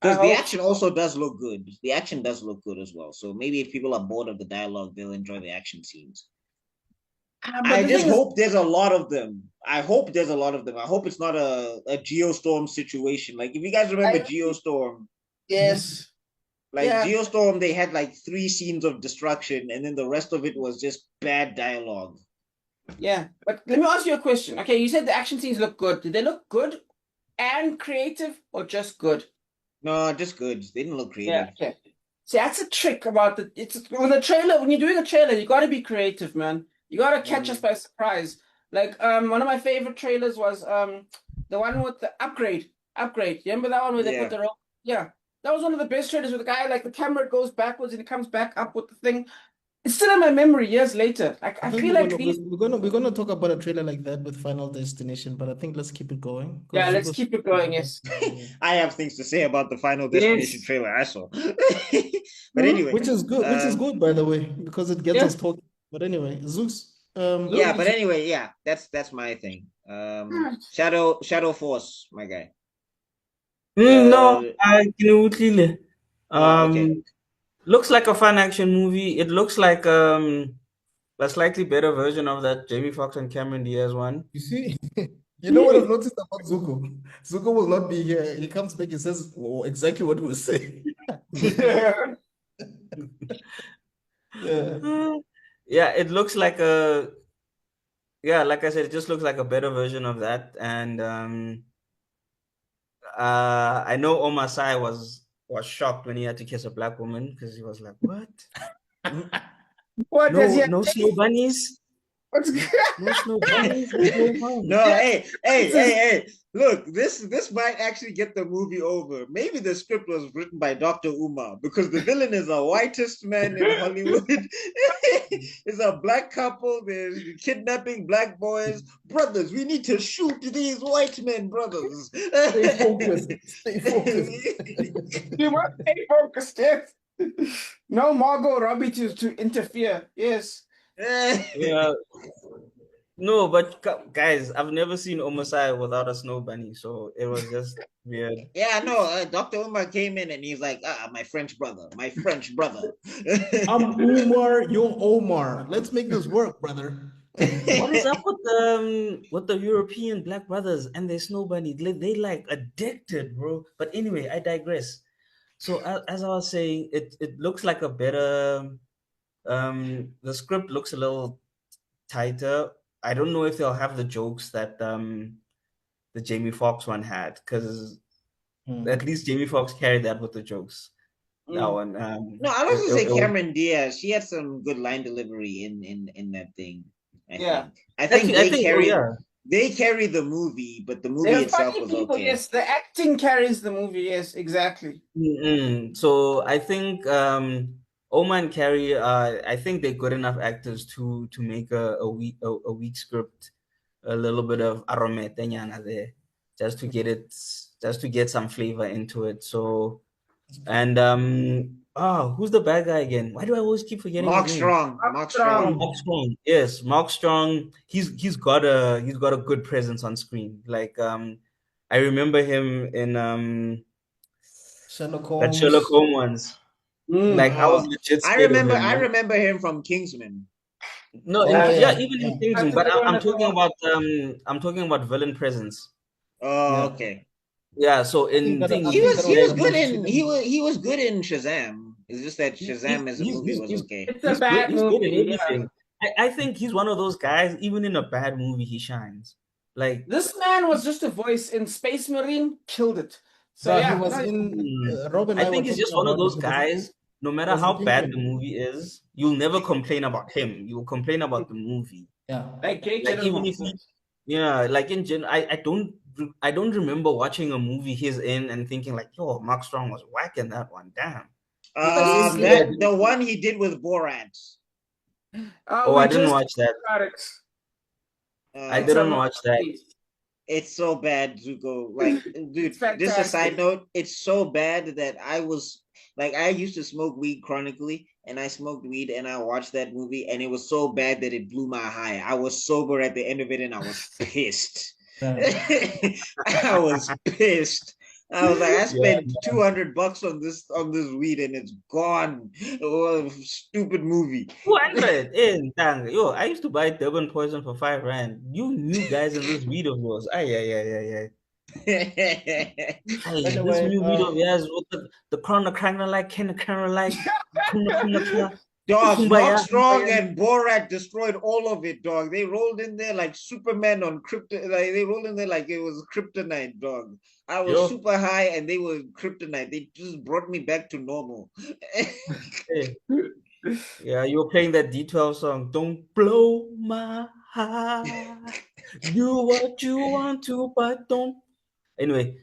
Because the action also does look good. The action does look good as well. So maybe if people are bored of the dialogue, they'll enjoy the action scenes. I just hope there's a lot of them. I hope there's a lot of them. I hope it's not a Geostorm situation. Like, if you guys remember Geostorm. Yes. Like, Geostorm, they had like 3 scenes of destruction, and then the rest of it was just bad dialogue. Yeah, but let me ask you a question. Okay, you said the action scenes look good. Did they look good and creative, or just good? No, just good. They didn't look creative. Yeah, okay. See, that's a trick about it's with a trailer. When you're doing a trailer, you got to be creative, man. You got to catch us by surprise. Like, one of my favorite trailers was the one with the upgrade. You remember that one where they put the rope? Yeah, that was one of the best trailers with the guy, like, the camera goes backwards and it comes back up with the thing. It's still in my memory years later. Like, I feel like we're gonna talk about a trailer like that with Final Destination, but I think let's keep it going. Yeah, let's keep it going. Yes. I have things to say about the Final Destination trailer I saw. But anyway, which is good, by the way, because it gets us talking. But anyway, Zeus. Yeah, but anyway, yeah, that's my thing. Shadow Force, my guy. No, I can okay. Looks like a fun action movie. It looks like a slightly better version of that Jamie Foxx and Cameron Diaz one. You see, you know what I've noticed about Zuko? Zuko will not be here. He comes back, he says exactly what we were saying. Yeah. Yeah, it looks like like I said, it just looks like a better version of that. And I know Omar Sy was shocked when he had to kiss a black woman, because he was like, "What? What does he have no snow bunnies? What's No snow bunnies? No, hey! Look, this might actually get the movie over. Maybe the script was written by Dr. Umar, because the villain is the whitest man in Hollywood. It's a black couple. They're kidnapping black boys. Brothers, we need to shoot these white men, brothers. Stay focused. You must stay focused, yes. No Margot Robbie to interfere. Yes. Yeah. No, but guys, I've never seen Omar Sy without a snow bunny, so it was just weird. Yeah, no, Dr. Umar came in and he's like, my French brother. I'm Umar, you're Omar. Let's make this work, brother. What is up with the European black brothers and their snow bunny? They like addicted, bro. But anyway, I digress. So as I was saying, it looks like a better. The script looks a little tighter. I don't know if they'll have the jokes that the Jamie Foxx one had, because at least Jamie Foxx carried that with the jokes. That one. No, I was gonna say Cameron Diaz. She had some good line delivery in that thing. I think they carry the movie, but the movie itself was okay. Yes, the acting carries the movie. Yes, exactly. So I think Omar and Carrie, I think they're good enough actors to make a weak script, a little bit of arometeñana there. just to get some flavor into it. So, and who's the bad guy again? Why do I always keep forgetting his Mark name? Strong. Mark Strong. Mark Strong. Yes, Mark Strong. He's got a good presence on screen. Like I remember him in Sherlock that Holmes. Sherlock Holmes ones. Like I was legit I scared of remember. him. I Man. remember him from Kingsman. No, even in Kingsman. That's a But good one I'm as talking well. about I'm talking about villain presence. Oh, Yeah. okay. Yeah. So I think in that thing, I He think was that he was was the good most in hidden. he was good in Shazam. It's just that he's Shazam as a movie was he's okay. It's a he's good. bad He's good in movie. Yeah. everything. I think he's one of those guys. Even in a bad movie, he shines. Like This man was just a voice in Space Marine, killed it. So But he yeah, was no, in Rob and I I were think he's talking just one of about those it because guys. No I matter was how looking bad for the movie is, you'll never complain about him. You will complain about the movie. yeah. like Jake Like even Gyllenhaal. if he, yeah, like in gen, I don't remember watching a movie he's in and thinking like, yo, Mark Strong was whacking that one. Damn. This is That the one he did with Borat. Oh, we I didn't just watch that. products. I Uh, It's a didn't watch that. masterpiece. it's so bad, Zuko. Like, dude, It's just a side fantastic. note, it's so bad that I used to smoke weed chronically, and I smoked weed and I watched that movie, and it was so bad that it blew my high. I was sober at the end of it, and I was pissed. Yeah. I was pissed. I was like, I Yeah. spent $200 on this weed, and it's gone. Oh, stupid movie. 200 in dang. Yo, I used to buy Durban Poison for 5 rand. You new guys in this weed of yours. Ay, yeah, yeah, yeah, yeah. Hey, this Anyway, new video of yours with the corner kind of like, kind of like, Dog, Mark kumbaya, Strong kumbaya. and Borat destroyed all of it, dog. They rolled in there like Superman on kryptonite. Like they rolled in there like it was kryptonite, dog. I was Yo, super high and they were kryptonite. They just brought me back to normal. hey, yeah, you were playing that D12 song. Don't blow my heart. Do what you want to, but don't. Anyway,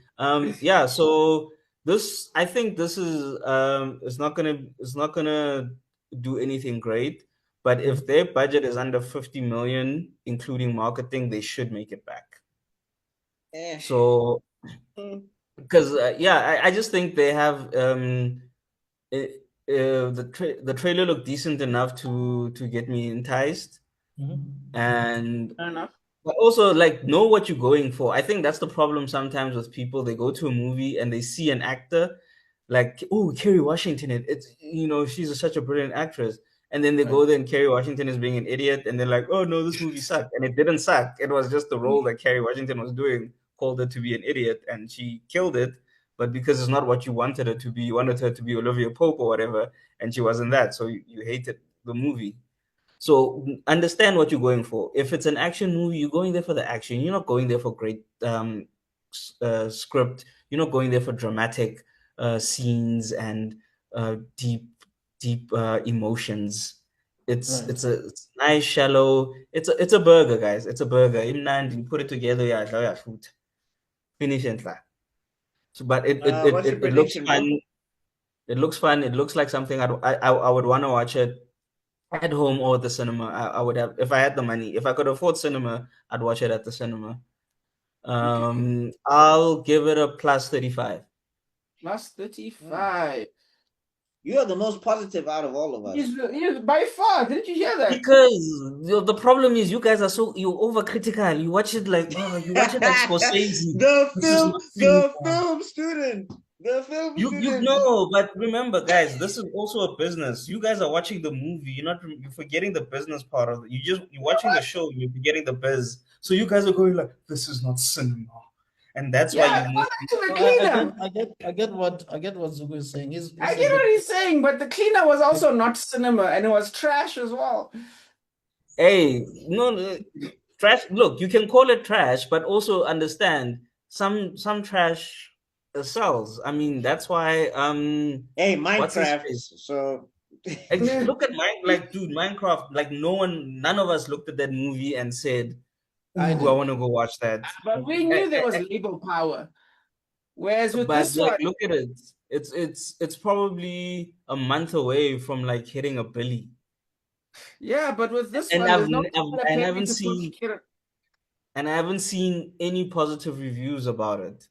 yeah. So this, I think this is it's not gonna do anything great. But if their budget is under 50 million, including marketing, they should make it back. Eh. So because I just think they have the trailer looked decent enough to get me enticed, and Fair enough. but also like know what you're going for. I think that's the problem sometimes with people. They go to a movie and they see an actor like, oh, Kerry Washington, it's she's such a brilliant actress. And then they right. go there and Kerry Washington is being an idiot, and they're like, oh no, this movie sucked. And it didn't suck. It was just the role that Kerry Washington was doing called her to be an idiot, and she killed it. But because it's not what you wanted her to be, you wanted her to be Olivia Pope or whatever, and she wasn't that. So you hated the movie. So understand what you're going for. If it's an action movie, you're going there for the action. You're not going there for great script. You're not going there for dramatic scenes and deep emotions. It's Right. it's nice, shallow. It's a burger, guys. It's a burger. And you put it together, yeah, shoot, finish it. So, but What's your it looks prediction, bro? fun. It looks fun. It looks like something I would want to watch it at home or at the cinema. I would have, if I had the money. If I could afford cinema, I'd watch it at the cinema. I'll give it a plus 35. Plus 35. You are the most positive out of all of us. He's by far. Didn't you hear that? Because the problem is you guys are you're overcritical. You watch it like Scorsese. the This is not film cinema. student. The film You student. know, but remember, guys, this is also a business. You guys are watching the movie. You're forgetting the business part of it. You're watching the show. You're forgetting the biz. So you guys are going like, this is not cinema, and that's why Yeah, you go move. back to the So cleaner. I get what Zuko is saying. I get what he's saying, but the cleaner was also not cinema and it was trash as well. Hey, no, trash. Look, you can call it trash, but also understand some trash sells. I mean, that's why Hey, what's his Minecraft. face? So Look at dude, Minecraft. Like none of us looked at that movie and said, "Ooh, I I did. want to go watch that." But we knew there was label power. Whereas with But this like, one, look at it. It's probably a month away from like hitting a billy. yeah, but with this And one, there's no I penny haven't to seen. push it. and I haven't seen any positive reviews about it.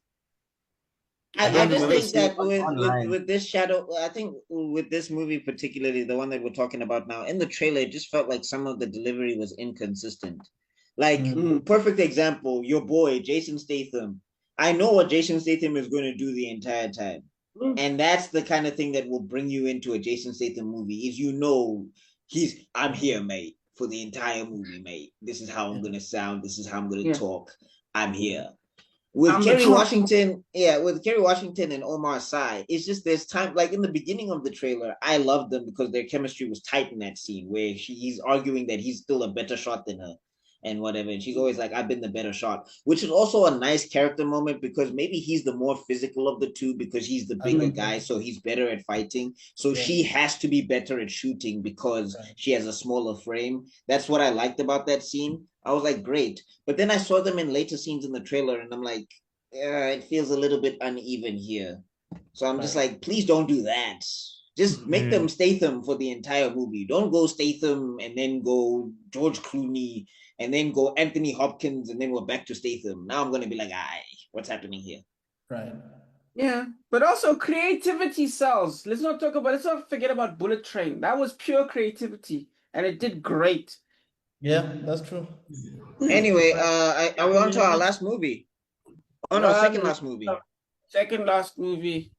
I I don't just remember think seeing that it online. with this shadow, I think with this movie particularly, the one that we're talking about now, in the trailer, it just felt like some of the delivery was inconsistent. Like Mm. perfect example, your boy Jason Statham. I know what Jason Statham is going to do the entire time, Mm. and that's the kind of thing that will bring you into a Jason Statham movie. Is I'm here, mate, for the entire movie, mate. This is how I'm gonna sound. This is how I'm gonna Yeah. talk. I'm here with I'm the Kerry truth. Washington, yeah, with Kerry Washington and Omar Sy, it's just there's time like in the beginning of the trailer, I loved them because their chemistry was tight in that scene where he's arguing that he's still a better shot than her and whatever. And she's always like, I've been the better shot, which is also a nice character moment because maybe he's the more physical of the two because he's the bigger guy, so he's better at fighting. So Yeah. she has to be better at shooting because she has a smaller frame. That's what I liked about that scene. I was like, great. But then I saw them in later scenes in the trailer, and I'm like, yeah, it feels a little bit uneven here. So I'm just like, please don't do that. Just make them Statham for the entire movie. Don't go Statham and then go George Clooney and then go Anthony Hopkins and then we're back to Statham. Now I'm gonna be like, what's happening here? Right. Yeah, but also creativity sells. Let's not forget about Bullet Train. That was pure creativity, and it did great. Yeah, that's true. Anyway, are we on to our last movie? Oh no, second last movie. Second last movie.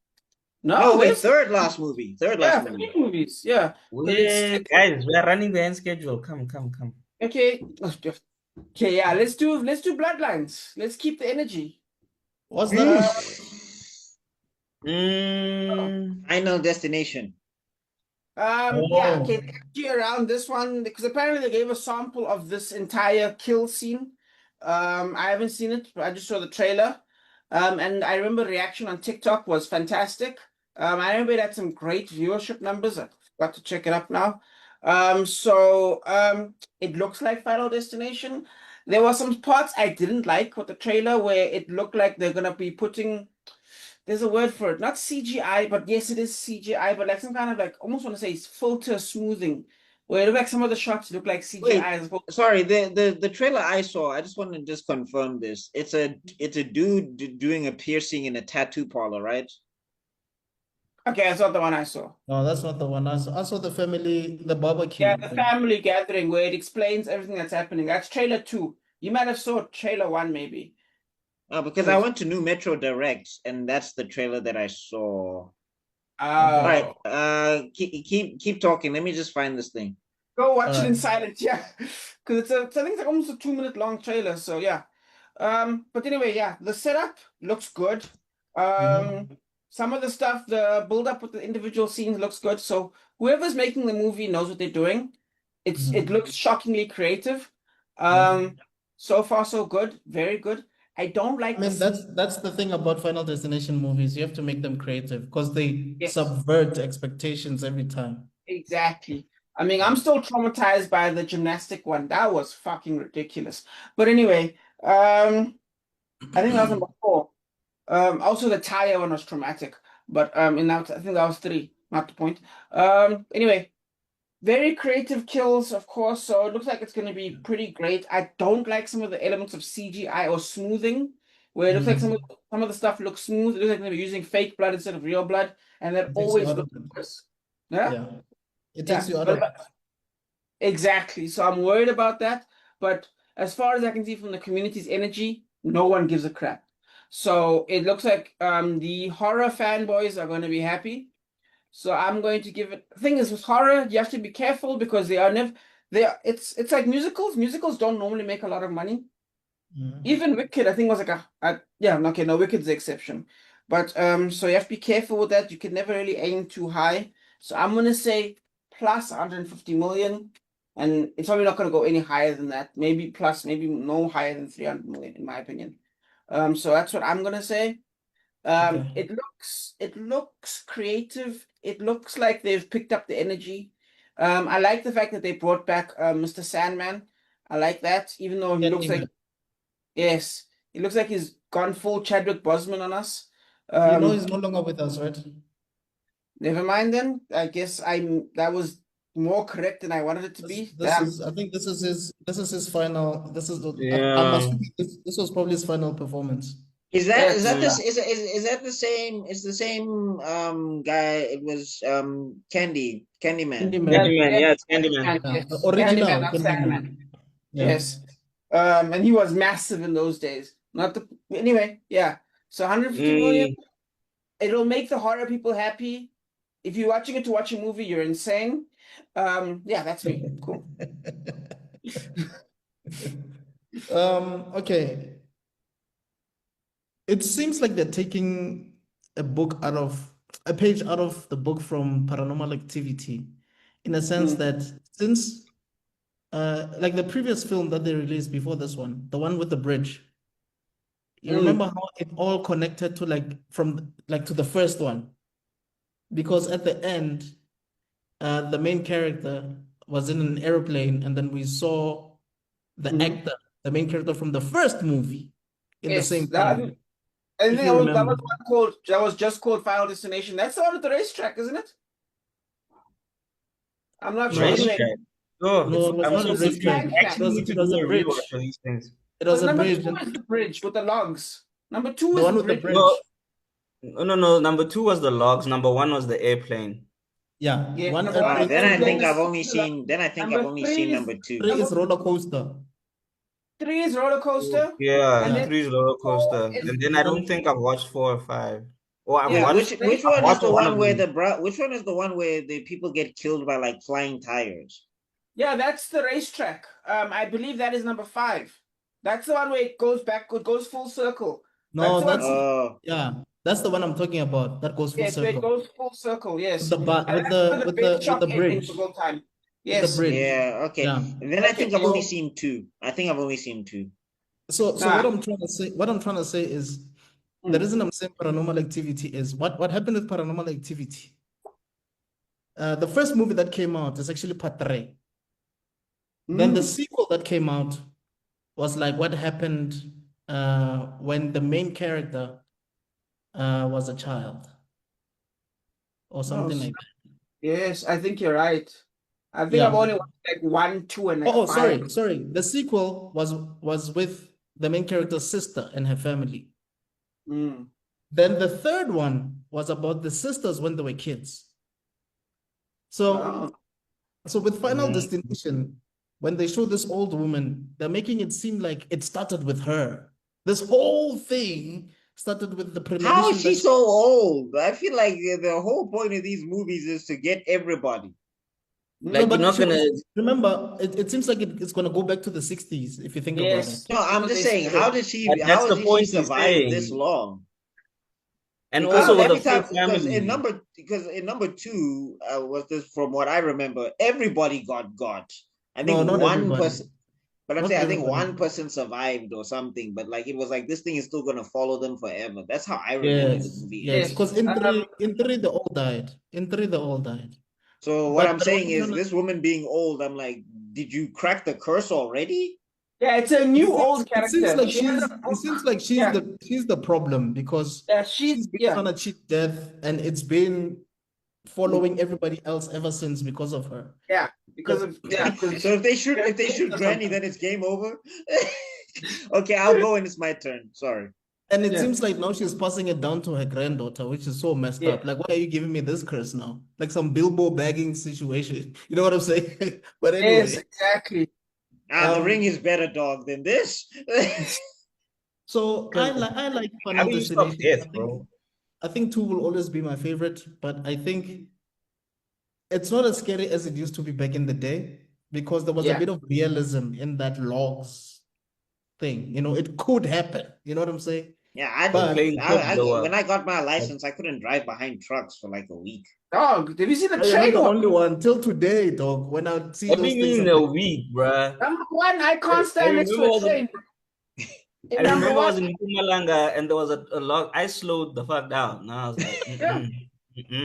No, wait, where's third last movie. Third last movie. 3 movies. Yeah. Guys, we are running behind schedule. Come. Okay. Okay, yeah, let's do Bloodlines. Let's keep the energy. What's that? Final Destination. Yeah, okay, around this one because apparently they gave a sample of this entire kill scene. I haven't seen it, but I just saw the trailer. And I remember the reaction on TikTok was fantastic. I remember it had some great viewership numbers. I've got to check it up now. It looks like Final Destination. There were some parts I didn't like with the trailer where it looked like they're gonna be putting, there's a word for it, not CGI, but yes, it is CGI, but like some kind of like almost want to say it's filter smoothing, where it look like some of the shots look like CGI. Wait, sorry, the trailer I saw, I just want to just confirm this. It's a dude doing a piercing in a tattoo parlor, right? Okay, that's not the one I saw. No, that's not the one. I saw the family, the barbecue. Yeah, the family gathering where it explains everything that's happening. That's trailer 2. You might have saw trailer 1 maybe. Because I went to New Metro Direct, and that's the trailer that I saw. Oh. All right, keep talking. Let me just find this thing. Go watch it in silence, yeah, because I think it's like almost a 2-minute long trailer. So yeah, but anyway, yeah, the setup looks good. Some of the stuff, the build up with the individual scenes looks good. So whoever's making the movie knows what they're doing. It looks shockingly creative. So far so good, very good. I don't like. I mean, that's the thing about Final Destination movies. You have to make them creative because they subvert expectations every time. Exactly. I mean, I'm still traumatized by the gymnastic one. That was fucking ridiculous. But anyway, I think that was number 4. Also the tire one was traumatic. But I think that was 3. Not the point. Anyway, very creative kills, of course. So it looks like it's going to be pretty great. I don't like some of the elements of CGI or smoothing, where it looks like some of the stuff looks smooth. It looks like they're using fake blood instead of real blood, and that always looks worse. Yeah. It takes you out of it. Exactly. So I'm worried about that. But as far as I can see from the community's energy, no one gives a crap. So it looks like the horror fanboys are going to be happy. So I'm going to give it. The thing is, with horror, you have to be careful because it's like musicals. Musicals don't normally make a lot of money. Even Wicked, I think, was like Wicked's the exception. But so you have to be careful with that. You can never really aim too high. So I'm gonna say plus 150 million, and it's probably not gonna go any higher than that. Maybe plus, maybe no higher than 300 million, in my opinion. So that's what I'm gonna say. It looks creative. It looks like they've picked up the energy. I like the fact that they brought back Mr. Sandman. I like that, even though he looks like, yes, it looks like he's gone full Chadwick Boseman on us. He's no longer with us, right? Never mind then. I guess that was more correct than I wanted it to be. Damn. I think this is his final. I'm Yeah. assuming this was probably his final performance. Is Yes. that this is that the same? Is the same guy? It was Candyman. Candyman. Candyman, yeah, it's Candyman, Candyman. yes. The original Candyman, not Candyman. Sandman. Yeah. Yes. And he was massive in those days. Not the anyway, yeah. So 150 million. Mm, It'll make the horror people happy. If you're watching it to watch a movie, you're insane. Yeah, that's me. Cool. Okay. It seems like they're taking a page out of the book from Paranormal Activity, in a sense that since like the previous film that they released before this one, the one with the bridge, you remember how it all connected to to the first one? Because at the end, the main character was in an airplane, and then we saw the actor, the main character from the first movie, in the same plane. I If think you that was remember. one that was just called Final Destination. That's the one at the racetrack, isn't it? I'm not sure. Anyway, racetrack. Oh, No, it was I'm not so a confused. racetrack. I actually need to It was do a a bridge. rewatch for these things. It was a number bridge. 2 is the bridge with the logs. Number 2 The is one the with the bridge. bridge. No. Number 2 was the logs. Number 1 was the airplane. Yeah, Yeah, one number 1 airplane. is Then I the think I've bridge. only seen. Then I think Number I've only 3 seen is number 2. 3 is roller coaster. 3 is roller coaster. Yeah, And then 3 is roller coaster. 4 is And then I don't think I've watched 4 or 5. Oh, I've Yeah, watched. Which I've one is watched the one one of where them. which one is the one where the people get killed by like flying tires? Yeah, that's the racetrack. I believe that is number 5. That's the one where it goes back, it goes full circle. No, That's the one. Oh, yeah, that's the one I'm talking about. That goes full Yes, where it circle. goes full circle. Yes. With the And with that's one the of with the best with the shock endings bridge. of all time. With the Yes. bridge. yeah, okay. Yeah. And then I think I've Okay. only seen 2. I think I've only seen 2. So Nah. what I'm trying to say is the reason I'm saying Paranormal Activity is what happened with Paranormal Activity. The first movie that came out is actually part 3. Then the sequel that came out was like what happened when the main character was a child or something like that. Yes, I think you're right. I think Yeah. I've only watched like 1, 2, and like Oh, 5. sorry. The sequel was with the main character's sister and her family. Mm. Then the third one was about the sisters when they were kids. So, Wow. so with Final Mhm. Destination, when they show this old woman, they're making it seem like it started with her. This whole thing started with the premonition. How is she that so old? I feel like the whole point of these movies is to get everybody. Like, but you're not gonna. remember, it seems like it's gonna go back to the 60s if you think about it. Yes. No, I'm just saying, how did she? But that's How the did point she he's survive this saying. long? And Because also with the every time, full family. because in number 2 was this from what I remember, everybody got. I No, think not one everybody. person, but I'm Not saying I think everybody. one person survived or something. But like it was like this thing is still gonna follow them forever. That's how I remember the movie. Yes, because in Um, three they all died. In 3 they all died. So what But I'm what saying I'm is, trying to- this woman being old, I'm like, did you crack the curse already? Yeah, it's a new old It character. seems like She has a it book. seems like she's Yeah. the problem because Yeah, she's been yeah. trying to cheat death and it's been following everybody else ever since because of her. Yeah, because of So if they shoot Granny, then it's game over. Okay, I'll go and it's my turn. Sorry. And it Yeah. seems like now she's passing it down to her granddaughter, which is so messed Yeah. up. Like, why are you giving me this curse now? Like some Bilbo bagging situation. You know what I'm saying? But anyway. Yes, exactly. The ring is better, dog, than this. So I like How Final do you stop Destination. death, bro? I think 2 will always be my favorite, but I think it's not as scary as it used to be back in the day because there was a Yeah. bit of realism in that logs thing. You know, it could happen. You know what I'm saying? Yeah, Plane could blow up. when I got my license, I couldn't drive behind trucks for like a week. Dog, have you seen the You're not train the walk? only one till today, dog. When I see What do those you things, mean I'm a like, week, bruh? Number 1, I can't stand next to remember a I was in- train. I Number remember I was 1, in Mpumalanga and there was a log. I slowed the fuck down. And I was like, Yeah.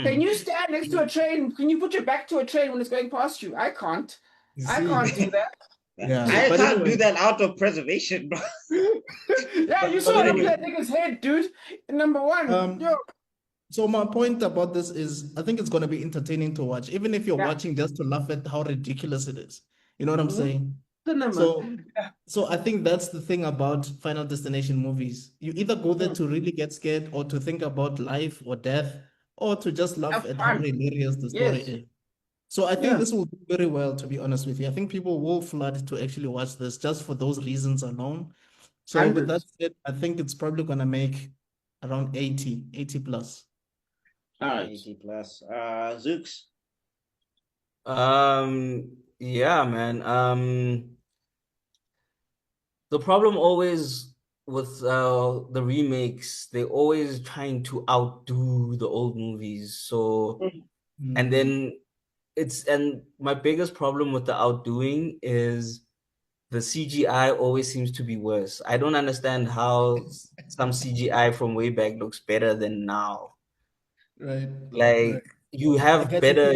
Can you stand next to a train? Can you put your back to a train when it's going past you? I can't. you I see? can't do that. Yeah, I but can't anyway. do that out of preservation, bro. Yeah, you But saw it up anyway. that nigga's head, dude. Number 1. Um, Yo. So my point about this is, I think it's going to be entertaining to watch, even if you're Yeah. watching just to laugh at how ridiculous it is. You know what I'm Mhm. saying? Cinema. So, Yeah. so I think that's the thing about Final Destination movies. You either go there Mm. to really get scared, or to think about life or death, or to just laugh Have at how fun. hilarious the story Yes. is. So I think Yeah. this will do very well, to be honest with you. I think people will flood to actually watch this just for those reasons alone. So with that Hundreds. said, I think it's probably going to make around 80 plus. All right. 80 plus. Zooks. Yeah, man. The problem always with the remakes, they're always trying to outdo the old movies. So, and Mm. then and my biggest problem with the outdoing is the CGI always seems to be worse. I don't understand how some CGI from way back looks better than now. Right, right. Like you Like, have better,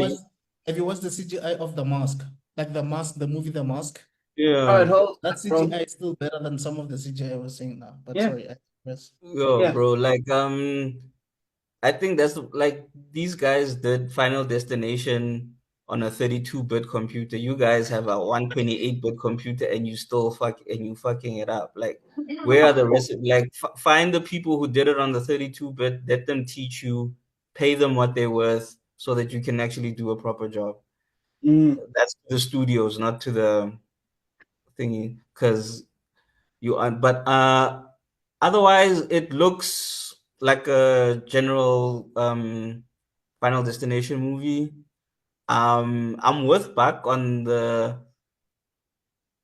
have you watched the CGI of The Mask? Like The Mask, the movie The Mask? Oh, yeah, it holds That up, bro. CGI is still better than some of the CGI we're seeing now. But Yeah. sorry, I digress. yeah, Yeah. bro. Like I think that's like these guys did Final Destination on a 32-bit computer. You guys have a 128-bit computer and you fucking it up. Like where are the rest of, like find the people who did it on the 32-bit, let them teach you, pay them what they're worth so that you can actually do a proper job. Mm. That's to the studios, not to the thingy, because you are but otherwise it looks like a general Final Destination movie. I'm with Buck on the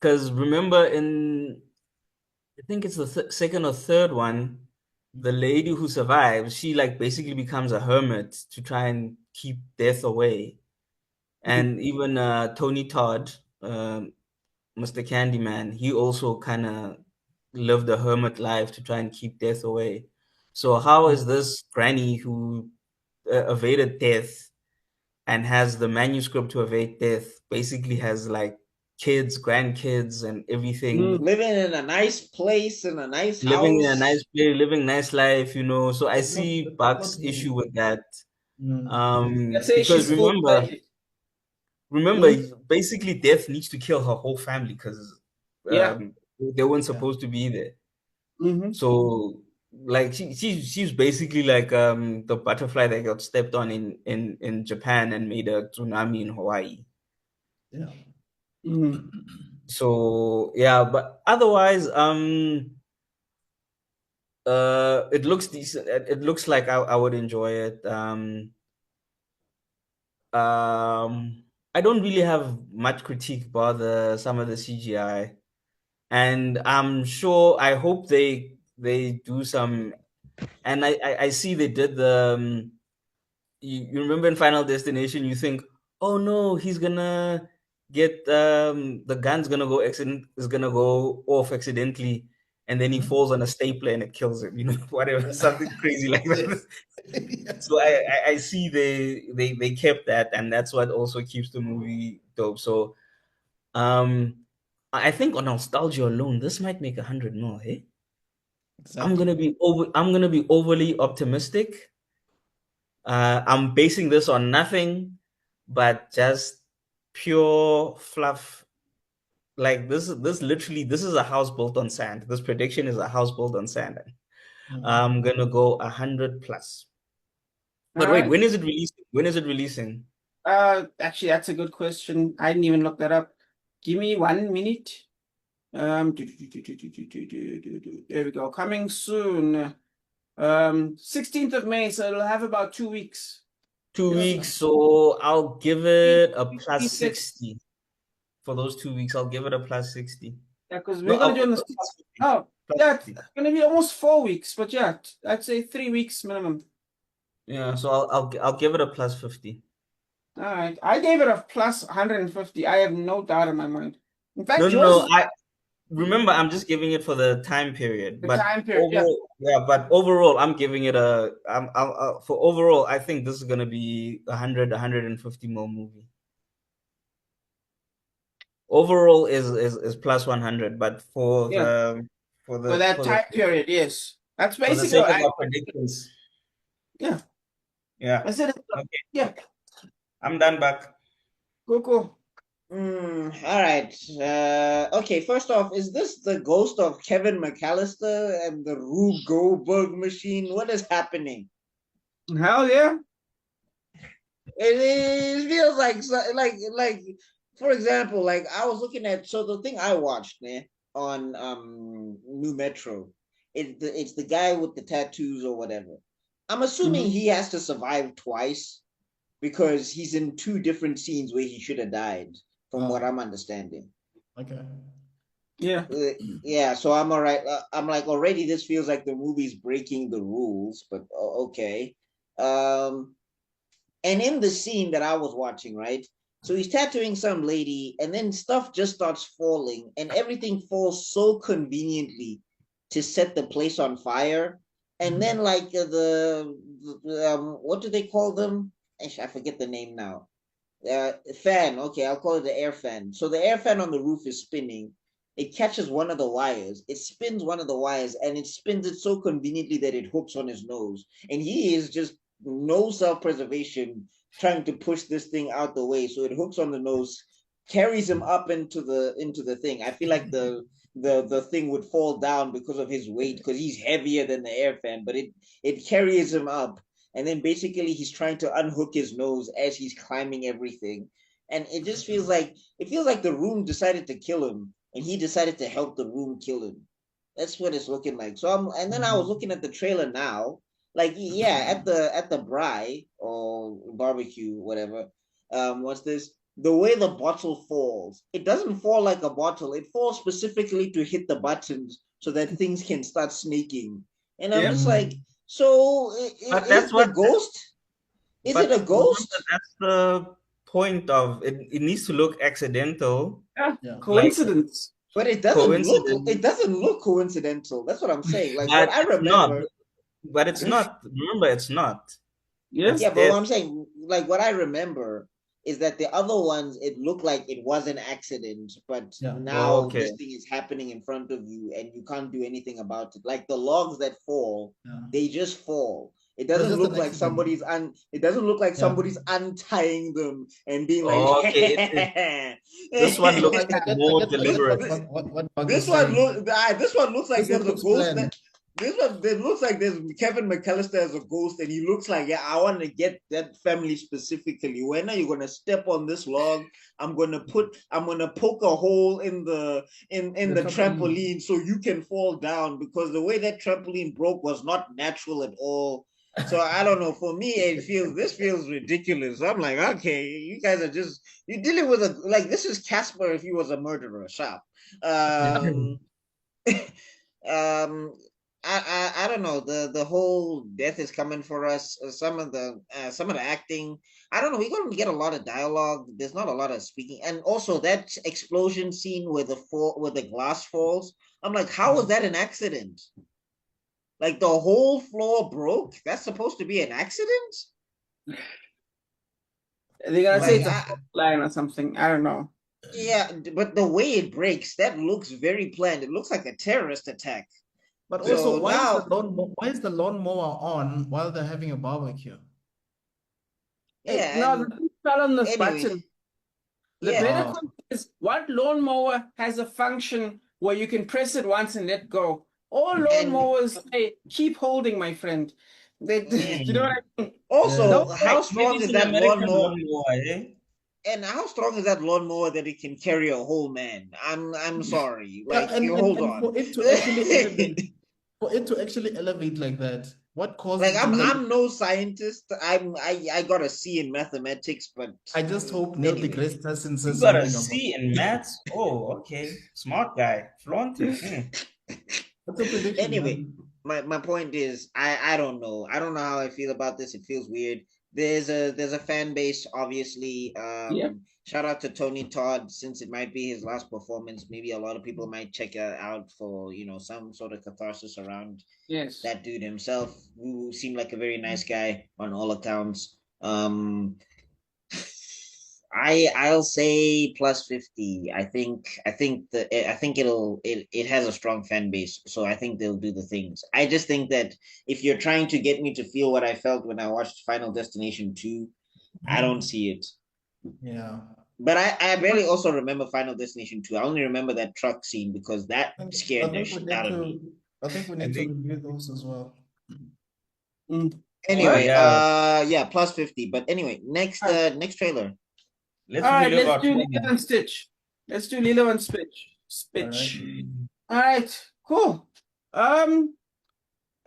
because remember in I think it's the second or third one, the lady who survives, she like basically becomes a hermit to try and keep death away. And even Tony Todd, Mr. Candyman, he also kind of lived a hermit life to try and keep death away. So how is this granny who evaded death and has the manuscript to evade death basically has like kids, grandkids, and everything, Living in a nice place in a nice living in a house. nice place, living nice life, you know? So I It's not, see it's a plot Buck's issue movie. with that. Mm. Let's say Because she's full fledged. remember, Mm. basically, Death needs to kill her whole family because Yeah. they weren't Yeah. supposed to be there. Mm-hmm. So, like, she's basically like the butterfly that got stepped on in Japan and made a tsunami in Hawaii. Yeah. Mm-hmm. So yeah, but otherwise, it looks decent. It looks like I would enjoy it. I don't really have much critique about some of the CGI, and I'm sure I hope they do some. And I see they did the. You remember in Final Destination, you think, oh no, he's gonna get the gun's gonna go accident is gonna go off accidentally, and then he Mhm. falls on a stapler and it kills him. You know, whatever, something crazy like that. Yes. Yes. So I see they kept that, and that's what also keeps the movie dope. So I think on nostalgia alone, this might make 100 more. Hey, Exactly. I'm gonna be overly optimistic. I'm basing this on nothing but just pure fluff. Like this is a house built on sand. This prediction is a house built on sand. Mm. I'm gonna go 100 plus. All But wait, right. when is it releasing? When is it releasing? Actually, that's a good question. I didn't even look that up. Give me 1 minute. There we go. Coming soon. 16th of May, so it'll have about 2 weeks. 2 weeks, Yes. so I'll give it a plus 26. 60 for those 2 weeks. I'll give it a plus 60. Yeah, because No, we're gonna I'll do on the plus 50. oh Plus yeah, it's 50. gonna be almost 4 weeks, but yeah, I'd say 3 weeks minimum. Yeah, so I'll give it a plus 50. All right, I gave it a plus 150. I have no doubt in my mind. In No, fact, no, yours no. is I remember I'm just giving it for the time period, the but time period. Yeah. overall, yeah, but overall, I'm giving it a. For overall, I think this is gonna be 100, 150 more movie. Overall is plus 100, but Yeah, for that for the time period, yes. That's for the basically sake what of I our predictions, yeah. Yeah. I said, Okay. yeah, I'm done back. Coco. All right. Okay, first off, is this the ghost of Kevin McAllister and the Rube Goldberg machine? What is happening? Hell yeah. It feels like for example, like I was looking at the thing I watched on New Metro. It's the guy with the tattoos or whatever. I'm assuming he has to survive twice because he's in two different scenes where he should have died, from what I'm understanding. Okay. Yeah. Yeah, so I'm all right. I'm like, already this feels like the movie's breaking the rules, but okay. And in the scene that I was watching, right? So he's tattooing some lady, and then stuff just starts falling, and everything falls so conveniently to set the place on fire. And then, like what do they call them? I forget the name now. Fan. Okay, I'll call it the air fan. So the air fan on the roof is spinning. It catches one of the wires. It spins one of the wires, and it spins it so conveniently that it hooks on his nose. And he is just no self-preservation, trying to push this thing out the way. So it hooks on the nose, carries him up into the thing. I feel like the thing would fall down because of his weight, because he's heavier than the air fan, but it carries him up. And then basically he's trying to unhook his nose as he's climbing everything. And it feels like the room decided to kill him, and he decided to help the room kill him. That's what it's looking like. And then I was looking at the trailer now, like, yeah, at the braai or barbecue, whatever. What's this? The way the bottle falls, it doesn't fall like a bottle. It falls specifically to hit the buttons so that things can start snaking. And I'm just like, so But is that's it the what. ghost? Is it But a ghost? remember, that's the point of it. It needs to look accidental, Yeah. Yeah. like Coincidence. But it coincidence. doesn't look coincidental. That's what I'm saying. Like what But I it's not. remember. But it's not. Remember, it's not. Yeah. It's Yeah, but what death. I'm saying, like what I remember is that the other ones, it looked like it was an accident, but Yeah. now Okay. this thing is happening in front of you and you can't do anything about it. Like the logs that fall, Yeah. they just fall. It It was doesn't just look an like accident. it doesn't look like Yeah. somebody's untying them and being like, Okay. This one No, looks more I get deliberate. what Bug is saying. This one looks like This there's one a looks ghost planned. this one, it looks like there's Kevin McAllister as a ghost, and he looks like, yeah, I want to get that family specifically. When are you gonna step on this log? I'm gonna poke a hole in the trampoline so you can fall down, because the way that trampoline broke was not natural at all. So I don't know. For me, this feels ridiculous. I'm like, okay, you guys are just you're dealing with this is Casper if he was a murderer. Sharp. Um, um I don't know, the whole death is coming for us. Some of the acting, I don't know, we're going to get a lot of dialogue. There's not a lot of speaking, and also that explosion scene where the glass falls. I'm like, how was that an accident? Like the whole floor broke. That's supposed to be an accident. They're gonna say Like it's a line or something. I don't know. yeah, but the way it breaks, that looks very planned. It looks like a terrorist attack. But So also, now, why is the lawnmower on while they're having a barbecue? yeah, No, and the fell on this anyway, button. The yeah. better question is, what lawnmower has a function where you can press it once and let go? All lawnmowers say, keep holding, my friend. You know what I mean? Also, No, how Maybe strong it's is an that American lawnmower? lawnmower, eh? And how strong is that lawnmower that it can carry a whole man? I'm sorry. Yeah, Like, you hold and on. for it to actually elevate like that, what caused Like it to break? I'm no scientist. I got a C in mathematics, but I just hope Neil anyway. deGrasse Tyson You says got a something about C in maths? Oh, okay. Smart guy. Flaunting. What's a prediction, Anyway, man? my point is, I don't know. I don't know how I feel about this. It feels weird. There's a fan base, obviously. Yeah. Shout out to Tony Todd, since it might be his last performance. Maybe a lot of people might check it out for some sort of catharsis around Yes. that dude himself, who seemed like a very nice guy on all accounts. I'll say plus 50. I think it has a strong fan base, so I think they'll do the things. I just think that if you're trying to get me to feel what I felt when I watched Final Destination 2, I don't see it. Yeah. But I barely also remember Final Destination 2. I only remember that truck scene because that I scared the think we shit need out of me. we I need to think review those as well. Anyway, yeah. yeah, plus 50. But anyway, All right, next trailer. Let's all right, relive let's our do trauma. Lilo and Stitch. Let's do Lilo and Stitch. All right. Stitch. All right, cool. I'm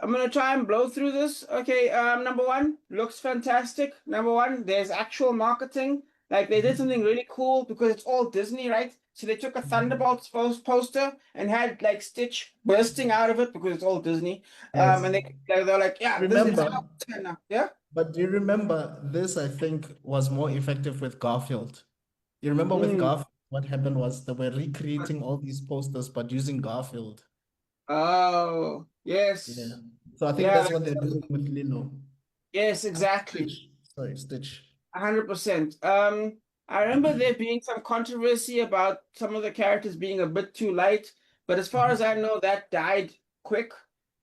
gonna try and blow through this. Okay, number one, looks fantastic. Number one, there's actual marketing. Like they did something really cool because it's all Disney, right? So they took a Thunderbolts poster and had like Stitch bursting out of it because it's all Disney. Yes. And they're like, yeah, this is Remember, how now. Yeah. but do you remember this? I think was more effective with Garfield. You remember with Mm. Garfield, what happened was they were recreating all these posters, but using Garfield. Oh, Yeah. yes. So I think Yeah, that's what they're doing with Lilo. yes, exactly. Stitch. Sorry, Stitch. 100%. I remember there being some controversy about some of the characters being a bit too light, but as far as I know, that died quick.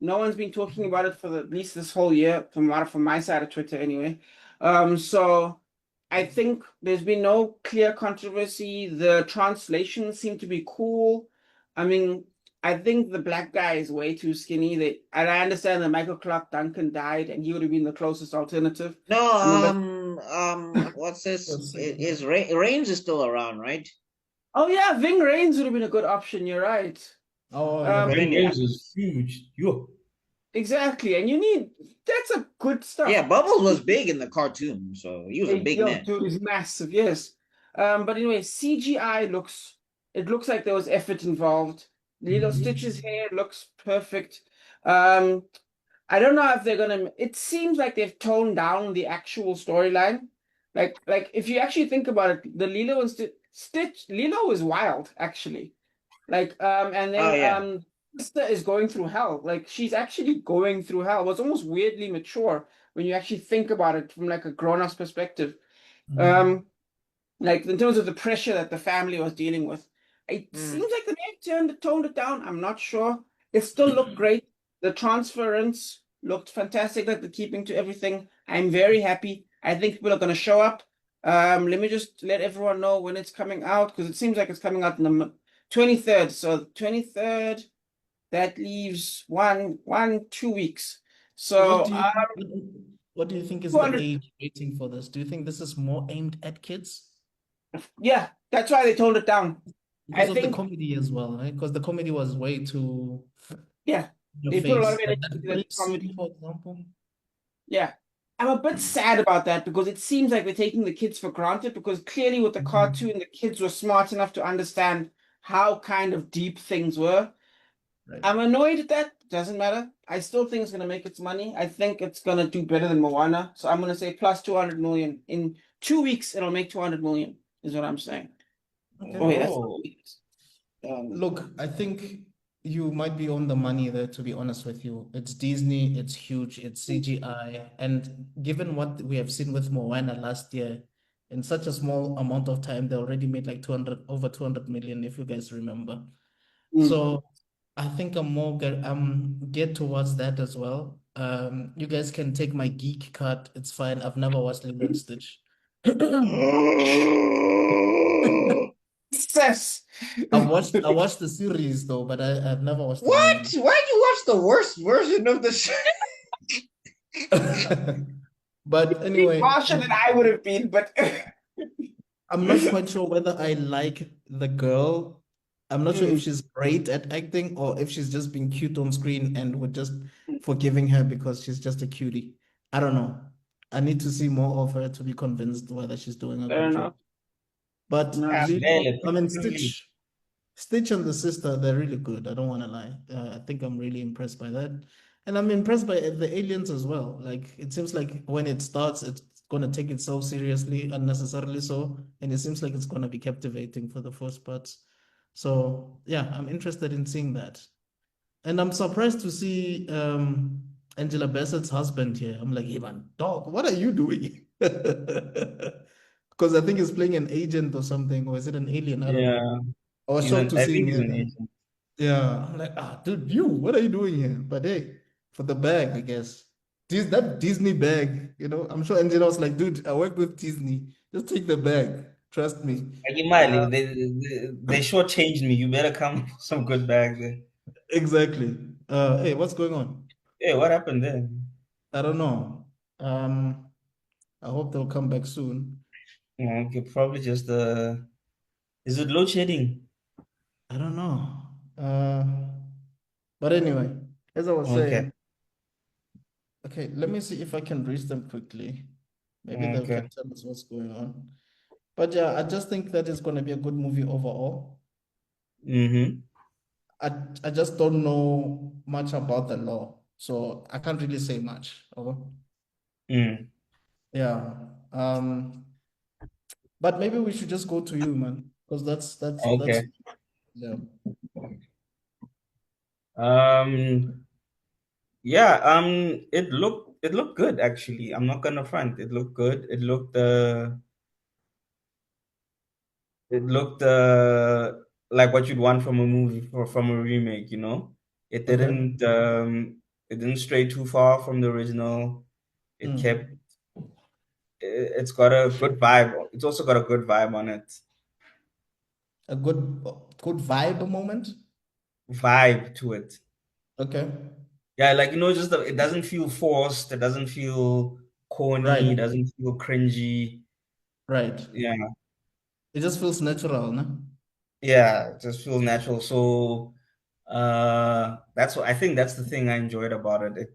No one's been talking about it for at least this whole year, from my side of Twitter anyway. So I think there's been no clear controversy. The translations seem to be cool. I mean, I think the black guy is way too skinny. And I understand that Michael Clark Duncan died, and he would have been the closest alternative. No, I mean, but what's this? Let's see. Is Reigns is still around, right? oh yeah, Ving Rhames would have been a good option. You're right. Oh, Um, But yeah. Ring anyway, Rose is huge. Yo. exactly, and that's a good stuff. yeah, Bubbles was big in the cartoon, so he was a Hey, big yo, man. dude is massive. Yes. But anyway, CGI looks like there was effort involved. Little Stitch's hair looks perfect. Um, I don't know if they're gonna. It seems like they've toned down the actual storyline. Like if you actually think about it, the Lilo and Stitch Lilo is wild actually. And Oh then yeah. sister is going through hell. Like she's actually going through hell. It's almost weirdly mature when you actually think about it from like a grown-up's perspective. Um, like in terms of the pressure that the family was dealing with. It Mm. seems like they may have toned it down. I'm not sure. It still looked great. The transference looked fantastic, like the keeping to everything. I'm very happy. I think people are going to show up. Let me just let everyone know when it's coming out because it seems like it's coming out on the 23rd. So 23rd, that leaves 2 weeks. What So do you what do you think is the 200. age rating for this? Do you think this is more aimed at kids? Yeah, that's why they toned it down. I Because of the think, comedy as well, right? Because the comedy was way too yeah, in your they put a lot face. of Like energy that into that police scene, comedy. for example. Yeah. I'm a bit sad about that because it seems like they're taking the kids for granted because clearly with the cartoon, the kids were smart enough to understand how kind of deep things were. Right. I'm annoyed at that. Doesn't matter. I still think it's going to make its money. I think it's going to do better than Moana. So I'm going to say plus 200 million. In 2 weeks, it'll make 200 million, is what I'm saying. Okay. Oh, wait, that's Oh. Look, I think you might be on the money there, to be honest with you. It's Disney, it's huge, it's CGI. And given what we have seen with Moana last year, in such a small amount of time, they already made like over 200 million, if you guys remember. So I think I'm geared towards that as well. You guys can take my geek card. It's fine. I've never watched Lilo and Stitch. Success. I watched the series though, but I've never watched the What? movie. Why'd you watch the worst version of the show? But anyway, Harsher than I would have been, but I'm not quite sure whether I like the girl. I'm not sure if she's great at acting or if she's just being cute on screen and we're just forgiving her because she's just a cutie. I don't know. I need to see more of her to be convinced whether she's doing a fair good enough. job. But Yeah. I mean, Stitch and the sister, they're really good. I don't want to lie. I think I'm really impressed by that. And I'm impressed by the aliens as well. Like, it seems like when it starts, it's going to take it so seriously, unnecessarily so. And it seems like it's going to be captivating for the first parts. So, yeah, I'm interested in seeing that. And I'm surprised to see Angela Bassett's husband here. I'm like, hey, man, dog, what are you doing? because I think he's playing an agent or something, or is it an alien? I don't know. Yeah, I was shocked to I see him think he's here, an man. agent. Yeah, I'm like, dude, what are you doing here? But hey, for the bag, I guess. That Disney bag, I'm sure Angela was like, dude, I work with Disney. Just take the bag. Trust me. Like Imali, they shortchanged me. You better come for some good bags there. Exactly. Hey, what's going on? Hey, what happened there? I don't know. I hope they'll come back soon. Okay, probably just is it load shedding? I don't know. But anyway, as I was Okay, saying, okay, let me see if I can reach them quickly. Maybe they okay. can tell us what's going on. But yeah, I just think that it's going to be a good movie overall. Mm-hmm. I just don't know much about the law, so I can't really say much. Mm. Yeah. But maybe we should just go to you, man, because that's Okay. yeah. Um. Yeah. It looked good actually. I'm not gonna front. It looked good. It looked like what you'd want from a movie or from a remake. It Okay. didn't um it didn't stray too far from the original. It kept Mm. it's got a good vibe. It's also got a good vibe on it. A good vibe moment. Vibe to it. Okay. Yeah, like just it doesn't feel forced. It doesn't feel corny. It Right. doesn't feel cringy. Right. Yeah, It just feels natural, no? yeah, it just feels natural. So, that's what I think. That's the thing I enjoyed about it.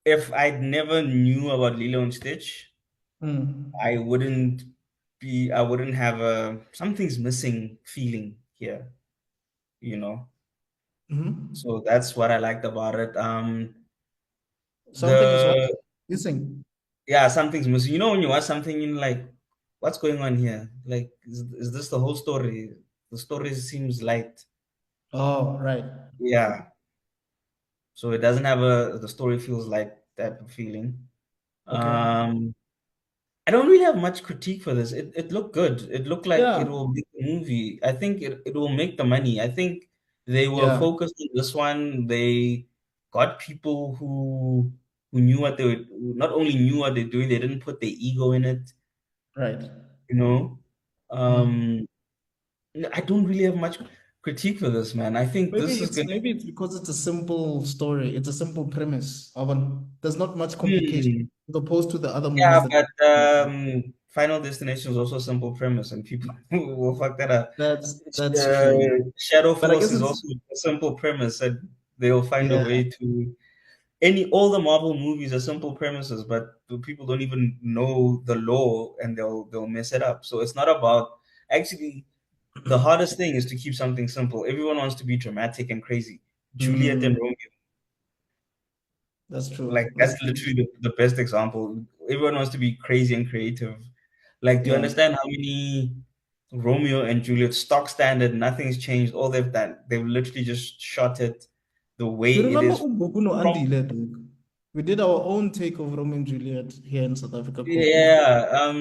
If I'd never knew about Lilo and Stitch, Mm. I wouldn't have a something's missing feeling here. You know. Hmm. So that's what I liked about it. Something is what? The Missing. Yeah, something's missing. When you watch something, you're like, what's going on here? Like, is this the whole story? The story seems light. Oh, right. Yeah. So it doesn't have the story feels like type of feeling. Okay. Um, I don't really have much critique for this. It looked good. It looked like it Yeah. will make the movie. I think it will make the money. I think they were Yeah. focused on this one. They got people who knew what they were, who not only knew what they're doing, they didn't put their ego in it, Right. you know. Mm. Um, I don't really have much critique for this, man. I think Maybe this is it's gonna. maybe it's because it's a simple story. It's a simple premise. There's not much complication Hmm. as opposed to the other Yeah, movies that. but Final Destination is also a simple premise, and people will fuck that up. That's true. Shadow But I Force guess is it's also a simple premise, and they'll find a yeah. way to. All the Marvel movies are simple premises, but the people don't even know the law, and they'll mess it up. So it's not about actually. The hardest thing is to keep something simple. Everyone wants to be dramatic and crazy. Juliet and Mm, Romeo, that's like true. That's that's true. literally the best example. Everyone wants to be crazy and creative. Like, do you Yeah. understand how many Romeo and Juliet stock standard? Nothing's changed. All they've done, they've literally just shot it the way You it remember is. Uguguno From Andile, dog? We did our own take of Romeo and Juliet here in South Africa called Ugu. Yeah,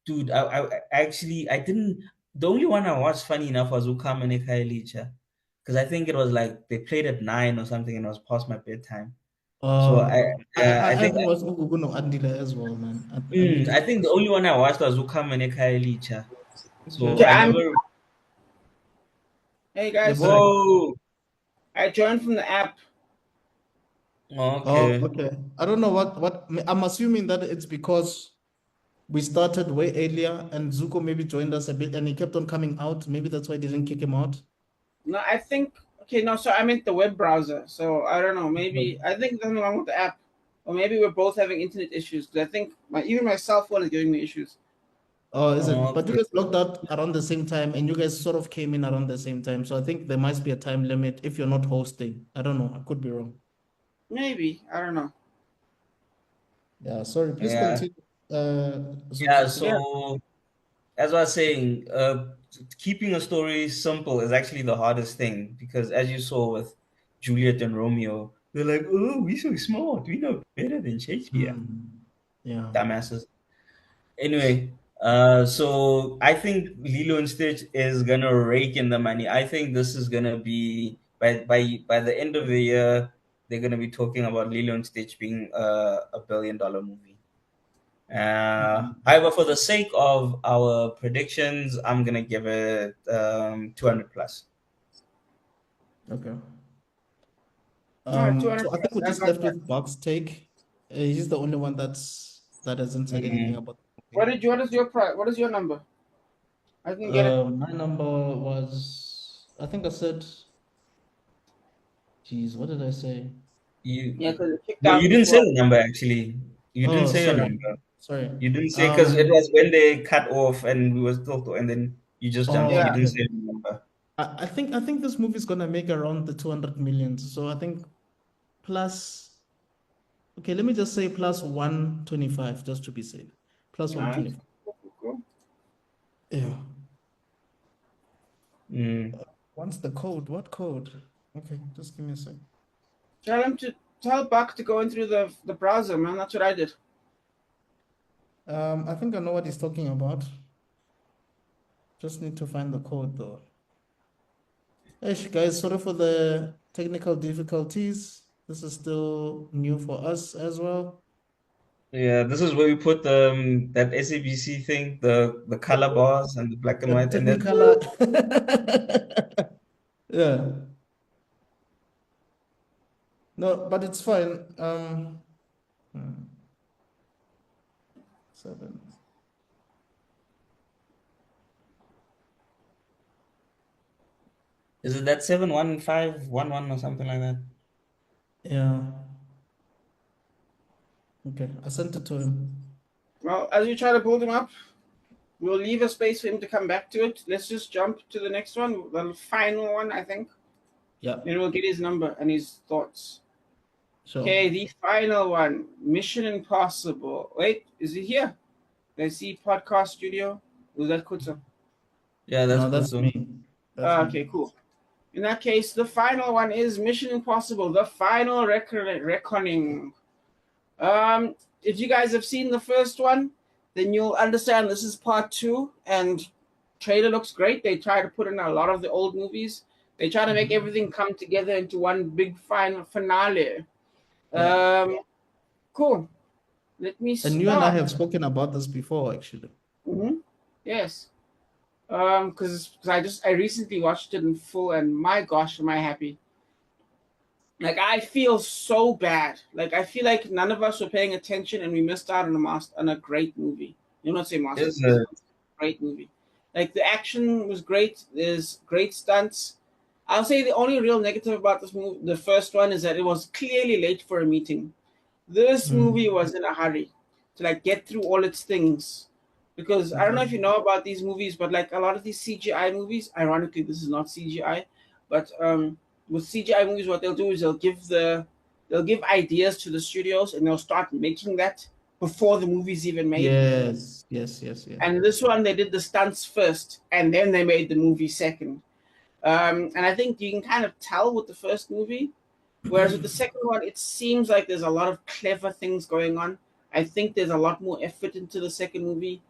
dude, I actually I didn't. The only one I watched, funny enough, was Ukama Nikhailicha, because I think it was like they played at 9 or something, and it was past my bedtime. So I I think haven't watched Uguguno Andile as well, man. I need to I check think the this. only one I watched was Ukama Nikhailicha. So Okay, I Okay. I'm. never. Hey Yeah, guys, boy. Whoa. I joined from the app. Oh, Okay. okay. I don't know what I'm assuming that it's because we started way earlier and Zuko maybe joined us a bit and he kept on coming out. Maybe that's why I didn't kick him out. No, I think. Okay, no, so I meant the web browser. So I don't know. Maybe I think there's nothing wrong with the app, or maybe we're both having internet issues. Because I think even my cell phone is giving me issues. Oh, is it? But you Okay. guys logged out around the same time and you guys sort of came in around the same time. So I think there must be a time limit if you're not hosting. I don't know. I could be wrong. Maybe I don't know. Yeah, sorry. Please Yeah. continue. Yeah. Zuko. Yeah. So as I was saying, keeping a story simple is actually the hardest thing because, as you saw with Juliet and Romeo, they're like, "Oh, we're so smart. We know better than Shakespeare." Hmm. Yeah. dumbasses. Anyway, so I think Lilo and Stitch is gonna rake in the money. I think this is gonna be by the end of the year, they're gonna be talking about Lilo and Stitch being a $1 billion movie. However, for the sake of our predictions, I'm gonna give it 200 plus. Okay. All right, 200 So I think plus. we're I just got left that. with Buck's take. He's the only one that hasn't said anything Mhm. about the movie. What is your price? What is your number? I didn't get it. My number was, I think I said, geez, what did I say? Yeah, You because it kicked no, out you didn't say before. the number actually. You didn't Oh, say your sorry, number. sorry. You didn't say because it was when they cut off and we were still, and then you just jumped in. Oh, You Yeah. didn't okay. say the number. I think this movie's gonna make around the 200 million. So I think plus, okay, let me just say plus 125 just to be safe. Plus All right. 125. Cool. Yeah. Mm. What's the code? What code? Okay, just give me a sec. Tell Buck to go in through the browser, man. That's what I did. I think I know what he's talking about. Just need to find the code though. Hey, guys, sorry for the technical difficulties. This is still new for us as well. Yeah, this is where we put that SABC thing, the color bars and the black and The white, and then Technicolor. Yeah. No, but it's fine. 7. is it that 71511 or something like that? Yeah. Okay, I sent it to him. Well, as you try to build him up, we'll leave a space for him to come back to it. Let's just jump to the next one, the final one, I think. Yeah, Then we'll get his number and his thoughts. sure. Okay, the final one, Mission Impossible. Wait, is it here? Let's see, podcast studio. Was that Kutsa? Yeah, that's No, cool. that's So me. That's me. Okay, cool. In that case, the final one is Mission Impossible: The Final Reckoning. If you guys have seen the first one, then you'll understand this is part 2, and trailer looks great. They try to put in a lot of the old movies. They try to make everything come together into one big final finale. Yeah. Cool. Let me And you and I start. have spoken about this before, actually. Yes. Because I recently watched it in full, and my gosh, am I happy. Like, I feel so bad. Like, I feel like none of us were paying attention and we missed out on a great movie. You not say is masterpiece, great movie. Like, the action was great. There's great stunts. I'll say the only real negative about this movie, the first one, is that it was clearly late for a meeting. This movie was in a hurry to like get through all its things. Because I don't know if you know about these movies, but like a lot of these CGI movies, ironically, this is not CGI, but with CGI movies, what they'll do is they'll give ideas to the studios and they'll start making that before the movie's even made. Yes. And this one, they did the stunts first, and then they made the movie second. And I think you can kind of tell with the first movie, whereas with the second one, it seems like there's a lot of clever things going on. I think there's a lot more effort into the second movie.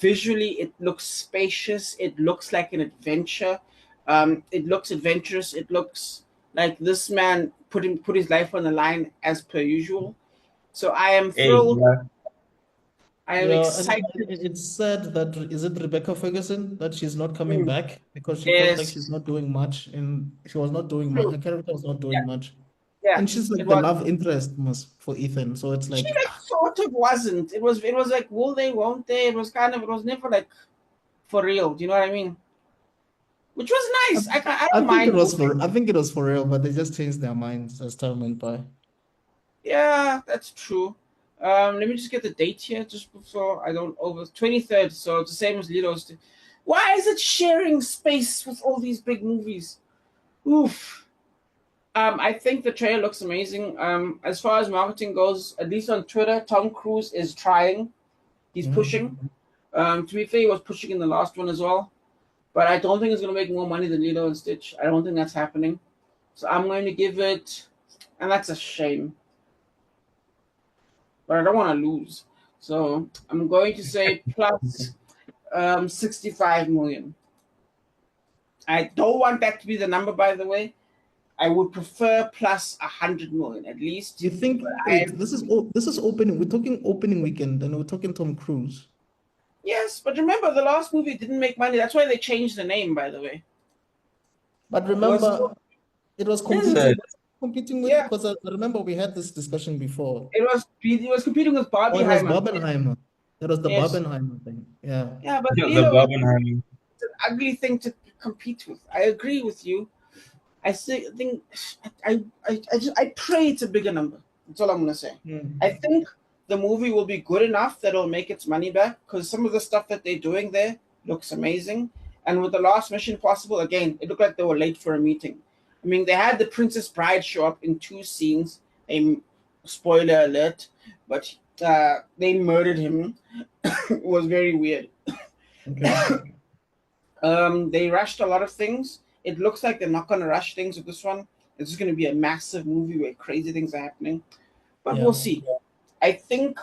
Visually, it looks spacious. It looks like an adventure. It looks adventurous. It looks like this man put his life on the line as per usual. So I am Hey, thrilled. yeah. I am Yeah, and excited. it's said that, is it Rebecca Ferguson, that she's not coming back because she felt like she's Yes, not doing much, and she was not doing much. true. Her character was not Yeah, doing much. yeah. And she's It like the was. love interest for Ethan. So it's She like, like sort of wasn't. It was like will they, won't they? It was never like for real. Do you know what I mean? Which was I, nice. I I don't think it mind. was for I think it was for real, but they just changed their minds as time went by. Yeah, that's true. Let me just get the date here, just before I don't over 23rd. So it's the same as Lido's. Why is it sharing space with all these big movies? Oof. I think the trailer looks amazing. As far as marketing goes, at least on Twitter, Tom Cruise is trying. He's pushing. To be fair, he was pushing in the last one as well. But I don't think it's going to make more money than Lilo and Stitch. I don't think that's happening. So I'm going to give it, and that's a shame. But I don't want to lose. So I'm going to say plus 65 million. I don't want that to be the number, by the way. I would prefer plus 100 million at least. You think, wait, this is opening, we're talking opening weekend and we're talking Tom Cruise. Yes, but remember the last movie didn't make money. That's why they changed the name, by the way. But remember, it was competing with, Yeah. because I remember we had this discussion before. It was competing with Oh, it was Barbenheimer. Barbenheimer. It was the Yes. Barbenheimer thing. Yeah. Yeah, but The Lilo Barbenheimer. is an ugly thing to compete with. I agree with you. I think I pray it's a bigger number. That's all I'm gonna say. I think the movie will be good enough that it'll make its money back because some of the stuff that they're doing there looks amazing. And with the last Mission Impossible, again, it looked like they were late for a meeting. I mean, they had the Princess Bride show up in 2 scenes. Spoiler alert, but they murdered him. It was very weird. Okay. They rushed a lot of things. It looks like they're not going to rush things with this one. It's just going to be a massive movie where crazy things are happening. But Yeah. we'll see. I think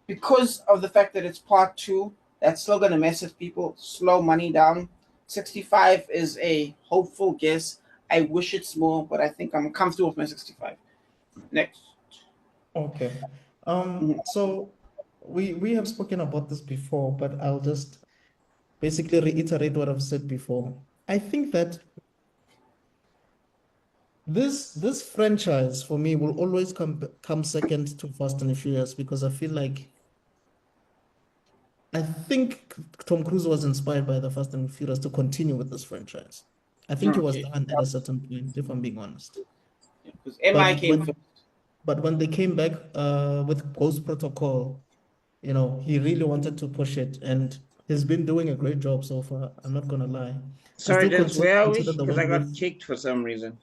because of the fact that it's part 2, that's still going to mess with people, slow money down. 65 is a hopeful guess. I wish it's more, but I think I'm comfortable with my 65. Next. Okay. So we have spoken about this before, but I'll just basically reiterate what I've said before. I think that this franchise for me will always come second to Fast and the Furious because I think Tom Cruise was inspired by the Fast and Furious to continue with this franchise. I think he was Okay. done at a certain point, if I'm being honest. Because MI But came when, first. but when they came back with Ghost Protocol, he really wanted to push it, and he's been doing a great job so far. I'm not gonna lie. Sorry, Dennis, where are we? Consider the Because I one got with kicked for some reason.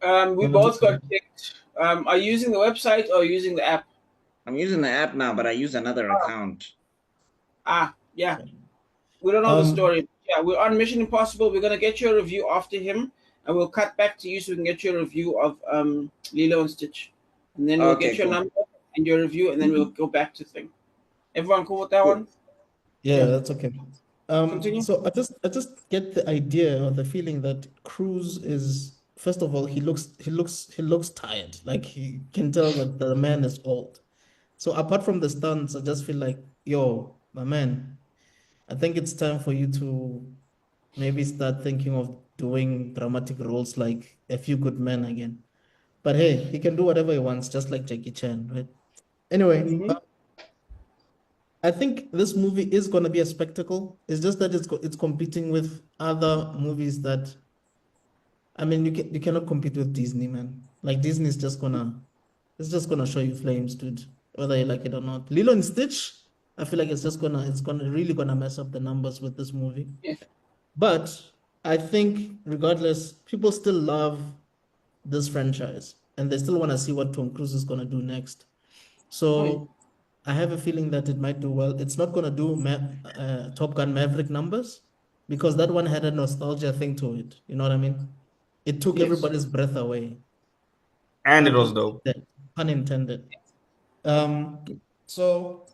We both got kicked. Are you using the website or using the app? I'm using the app now, but I use another account. Yeah. We don't know the story. Yeah, we're on Mission Impossible. We're gonna get you a review after him, and we'll cut back to you so we can get you a review of Lilo and Stitch, and then we'll Okay, get your cool. number and your review, and then we'll go back to thing. Everyone cool with that Cool. one? Yeah, that's okay. Continue. So I just get the idea or the feeling that Cruz is, first of all, he looks tired. Like he can tell that the man is old. So apart from the stunts, I just feel like, yo, my man, I think it's time for you to maybe start thinking of doing dramatic roles like A Few Good Men again. But hey, he can do whatever he wants, just like Jackie Chan, right? Anyway, I think this movie is going to be a spectacle. It's just that it's competing with other movies that, I mean, you cannot compete with Disney, man. Like Disney is just gonna show you flames, dude, whether you like it or not. Lilo and Stitch, I feel like really gonna mess up the numbers with this movie. Yeah. But I think regardless, people still love this franchise and they still want to see what Tom Cruise is gonna do next. So I have a feeling that it might do well. It's not gonna do Top Gun Maverick numbers because that one had a nostalgia thing to it. You know what I mean? It took Yes. everybody's breath away. And it was dope. Pun intended. So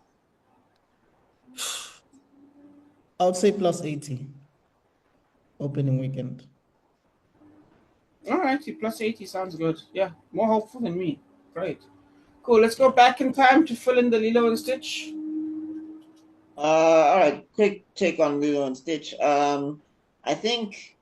I would say plus 80 opening weekend. All right, plus 80 sounds good. Yeah, more hopeful than me. Great. Cool. Let's go back in time to fill in the Lilo and Stitch. All right, quick take on Lilo and Stitch. I think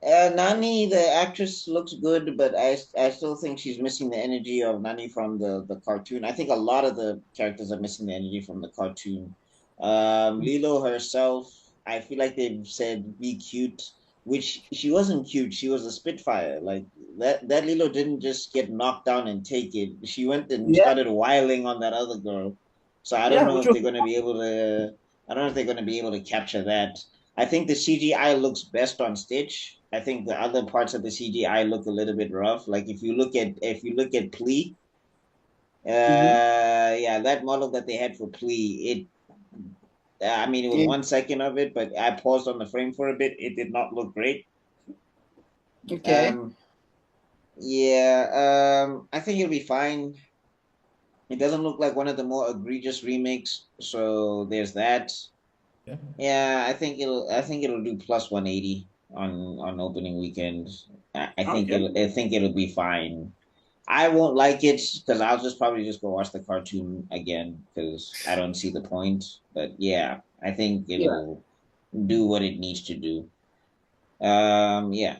Nani, the actress, looks good, but I still think she's missing the energy of Nani from the cartoon. I think a lot of the characters are missing the energy from the cartoon. Lilo herself, I feel like they've said be cute, which she wasn't cute. She was a Spitfire. Like that Lilo didn't just get knocked down and take it. She went and started wiling on that other girl. So I don't know if they're going to be able to. I don't know if they're going to be able to capture that. I think the CGI looks best on Stitch. I think the other parts of the CGI look a little bit rough. Like if you look at Plea, yeah, that model that they had for Plea, I mean, it was 1 second of it, but I paused on the frame for a bit. It did not look great. Okay. Yeah. I think it'll be fine. It doesn't look like one of the more egregious remakes, so there's that. Yeah. Yeah, I think it'll do plus 180 on opening weekend. Okay. I think it'll be fine. I won't like it because I'll just probably just go watch the cartoon again because I don't see the point. But yeah, I think Yeah. it'll do what it needs to do. Yeah.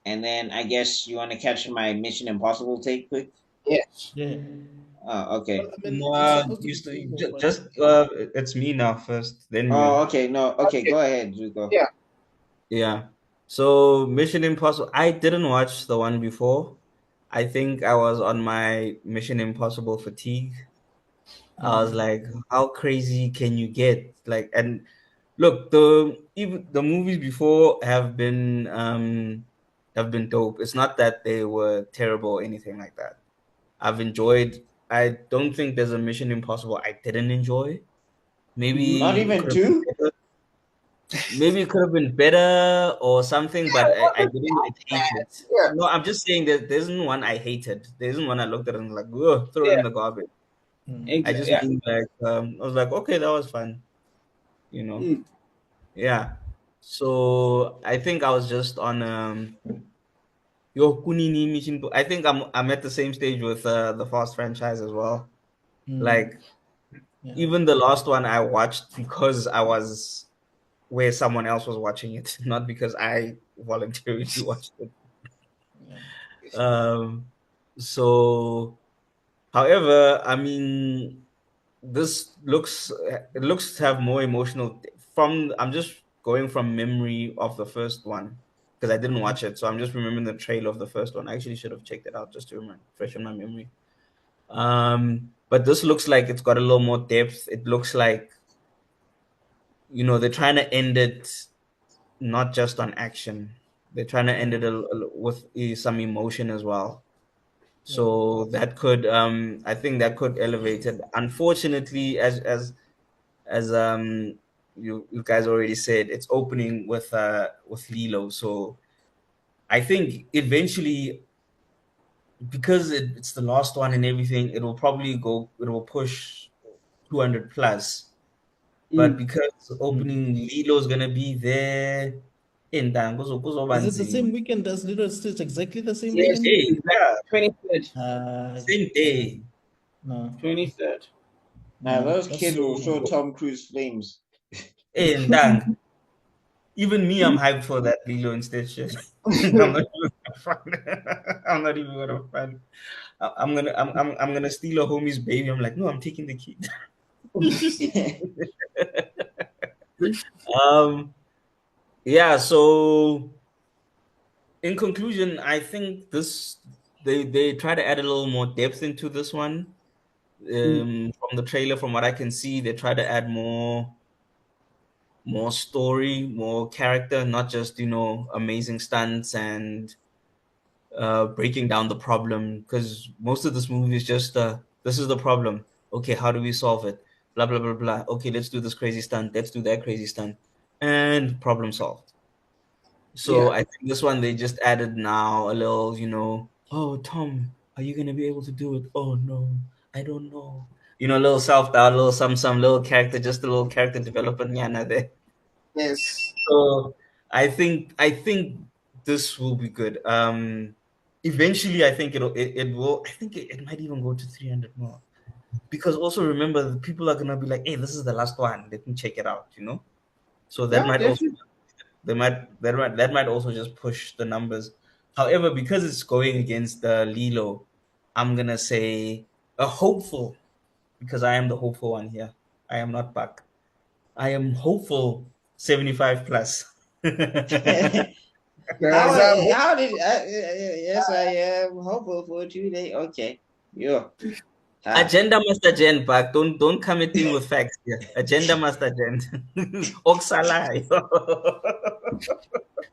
And then I guess you want to catch my Mission Impossible take quick? Yes. Yeah. Okay. Well, I mean, it's No, supposed to you be still sequel, but just it's me now first, then Oh, you. okay. No. Okay, Okay. go ahead, Zuko. Yeah. Yeah. So Mission Impossible, I didn't watch the one before. I think I was on my Mission Impossible fatigue. I was like, how crazy can you get? Like, and look, even the movies before have been dope. It's not that they were terrible or anything like that. I've enjoyed. I don't think there's a Mission Impossible I didn't enjoy. Not Maybe it even could have been two? better. Maybe it could have been better or something, Yeah, but it I wasn't didn't that like hate bad. it. Yeah. No, I'm just saying that there isn't one I hated. There isn't one I looked at and like, ugh, throw it Yeah. in the garbage. I Exactly. just Yeah. mean like I was like, okay, that was fun, you know. Mm. Yeah. So I think I was just on Yo Kunini Mission. I think I'm at the same stage with the Fast franchise as well. Like yeah. even the last one I watched because I was where someone else was watching it, not because I voluntarily watched it. Yeah. Um, so, however, I mean, this looks it looks to have more emotional from. I'm just going from memory of the first one because I didn't watch it, so I'm just remembering the trailer of the first one. I actually should have checked it out just to remember, fresh in my memory. But this looks like it's got a little more depth. It looks like they're trying to end it not just on action. They're trying to end it with some emotion as well. Yeah. So that could, I think that could elevate it. Unfortunately, as you guys already said, it's opening with Lilo. So I think eventually, because it's the last one and everything, it will probably go. It will push 200 plus. But Mm. because opening Lilo is gonna be there in Is it the Tango, same weekend as Little Stitch? Exactly the same Yes. weekend? hey, yeah, 23rd. same day. No, 23rd. Now no, those that's kids will show so. Tom Cruise flames. Hey, and dang, even me, I'm hyped for that Lilo and Stitch shit. I'm not even gonna front. I'm not even gonna front. I'm gonna steal a homie's baby. I'm like, no, I'm taking the kid. um, yeah. So in conclusion, I think they try to add a little more depth into this one. Mm. From the trailer, from what I can see, they try to add more story, more character, not just amazing stunts and breaking down the problem. Because most of this movie is just this is the problem. Okay, how do we solve it? Blah blah blah blah. Okay, let's do this crazy stunt. Let's do that crazy stunt, and problem solved. So Yeah. I think this one they just added now a little, oh Tom, are you gonna be able to do it? Oh no, I don't know. A little self doubt, a little some little character, just a little character development, yeah, there. Yes. So I think this will be good. Eventually I think it will. I think it might even go to 300 more because also remember the people are gonna be like, hey, this is the last one. Let me check it out. So that Yeah, might also definitely. that might also just push the numbers. However, because it's going against the Lilo, I'm gonna say a hopeful because I am the hopeful one here. I am not Buck. I am hopeful 75 plus. Guys, I'm How did yes, I am hopeful for 2 days. Okay. Yeah. Agenda must agenda, Buck. Don't come at me with facts here. Agenda must agenda. Oxalai.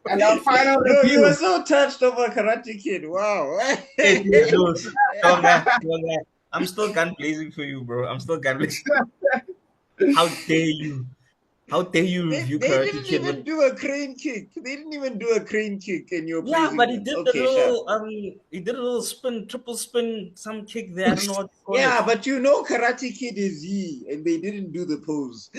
and our final Yo, you were review. so touched over Karate Kid. Wow. Hey, Jules. Tonga. I'm still gun blazing for you, bro. I'm still gun blazing. How dare you? How dare you They, review they Karate didn't Kid even do a crane kick. They didn't even do a crane kick, and you're Yeah, praising but he them. did the Okay, sure. little he did a little spin, triple spin, some kick there. I don't know what to call Yeah, it. but you know Karate Kid is he, and they didn't do the pose.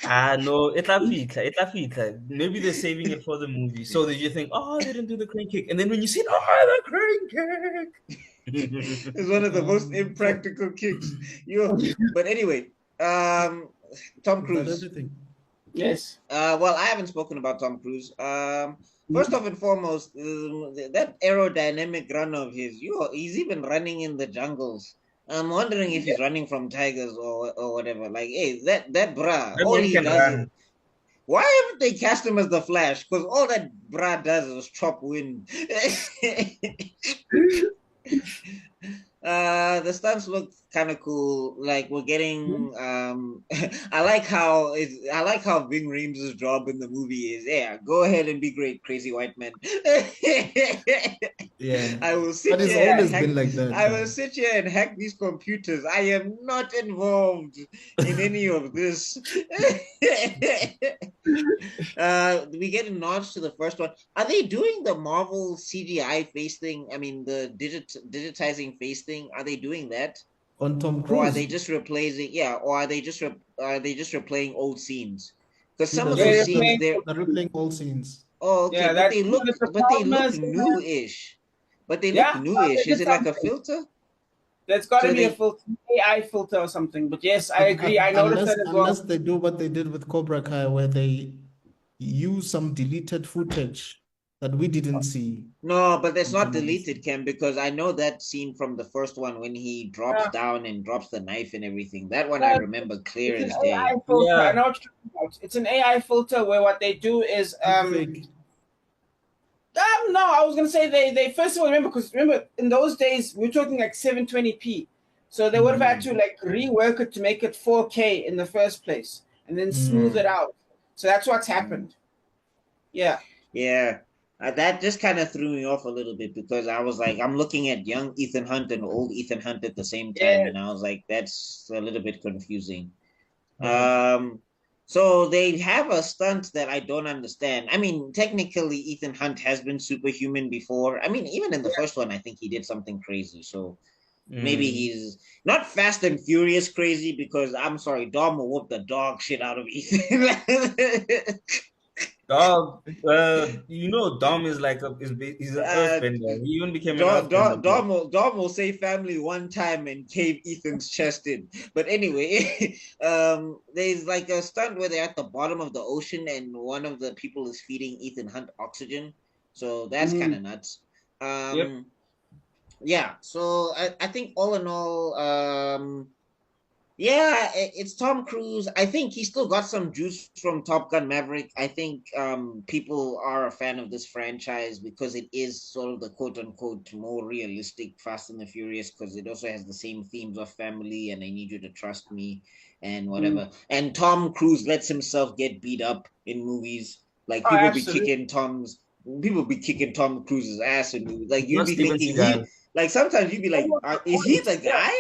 Ah no, it'la fitla. Maybe they're saving it for the movie. So that you think, oh, they didn't do the crane kick. And then when you see it, oh, the crane kick. It's one of the most For impractical kicks. But anyway, Tom is that Cruise. everything? Yes. Well, I haven't spoken about Tom Cruise. First off and foremost, that aerodynamic run of his, he's even running in the jungles. I'm wondering if he's running from tigers or whatever. Like, hey, that bra, That all man he can does is, run. why haven't they cast him as the Flash? Because all that bra does is chop wind. The stunts look kind of cool. Like we're getting I like how Ving Rhames' job in the movie is, yeah, go ahead and be great, crazy white man. Yeah. I will But sit it's here and always hack, been like that. I will sit here and hack these computers. I am not involved in any of this. We get nods to the first one. Are they doing the Marvel CGI face thing? I mean, the digitizing face thing. Are they doing that, On Tom or are Cruise. they just replacing? Yeah, or are they just replaying old scenes? Because See, some of they're those They're scenes, replaying. they're replaying all scenes. oh okay, Yeah, but that's they look the but they look farmers. new-ish. But they look Yeah, they new-ish. Is did it like a something. filter? There's got to So be a they filter, AI filter or something. But yes, I agree. I noticed that as Unless well. they do what they did with Cobra Kai, where they use some deleted footage that we didn't see No, but it's from not some of the deleted, scenes. Ken, because I know that scene from the first one when he drops Yeah, down and drops the knife and everything. That one I yeah, remember clear it's an as day. AI filter. I Yeah. know what you're talking about. It's an AI filter where what they do is Fake. no, I was gonna say they first of all remember in those days we are talking like 720p, so they would have had to like rework it to make it 4K in the first place and then smooth it out. So that's what's happened. Yeah. Yeah, that just kind of threw me off a little bit because I was like, I'm looking at young Ethan Hunt and old Ethan Hunt at the same time, Yeah. and I was like, that's a little bit confusing. Right. So they have a stunt that I don't understand. I mean, technically, Ethan Hunt has been superhuman before. I mean, even in the first one, I think he did something crazy. So maybe he's not Fast and Furious crazy because I'm sorry, Dom will whoop the dog shit out of Ethan. Dog, Dom is like he's an uh, earthbender. He even became an earthbender, bro. Dom will say family one time and cave Ethan's chest in. But anyway, there's like a stunt where they're at the bottom of the ocean and one of the people is feeding Ethan Hunt oxygen. So that's kind of nuts. Yep. Yeah, so I think all in all, yeah, it's Tom Cruise. I think he still got some juice from Top Gun Maverick. I think people are a fan of this franchise because it is sort of the quote unquote more realistic Fast and the Furious because it also has the same themes of family and I need you to trust me and whatever. And Tom Cruise lets himself get beat up in movies. Like Oh, absolutely. people be kicking Tom Cruise's ass in movies. Like you'd Not be Steven thinking Seagal. like sometimes you'd be like, is he the Yeah. guy?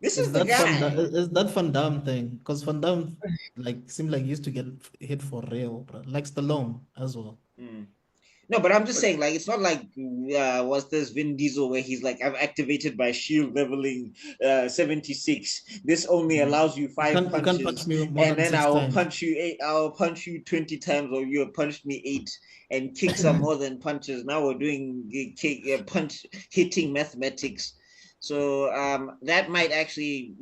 This Is is the that guy. Is that Van Damme thing? Because Van Damme like seemed like he used to get hit for real, bro. Like Stallone as well. No, but I'm just saying, like, it's not like was this Vin Diesel where he's like, I've activated my shield leveling 76. This only allows you You 5 can't punch punches, me more and than then 6 times. I'll punch you 20 times, or you have punched me 8, and kicks are more than punches. Now we're doing punch hitting mathematics. So that might actually,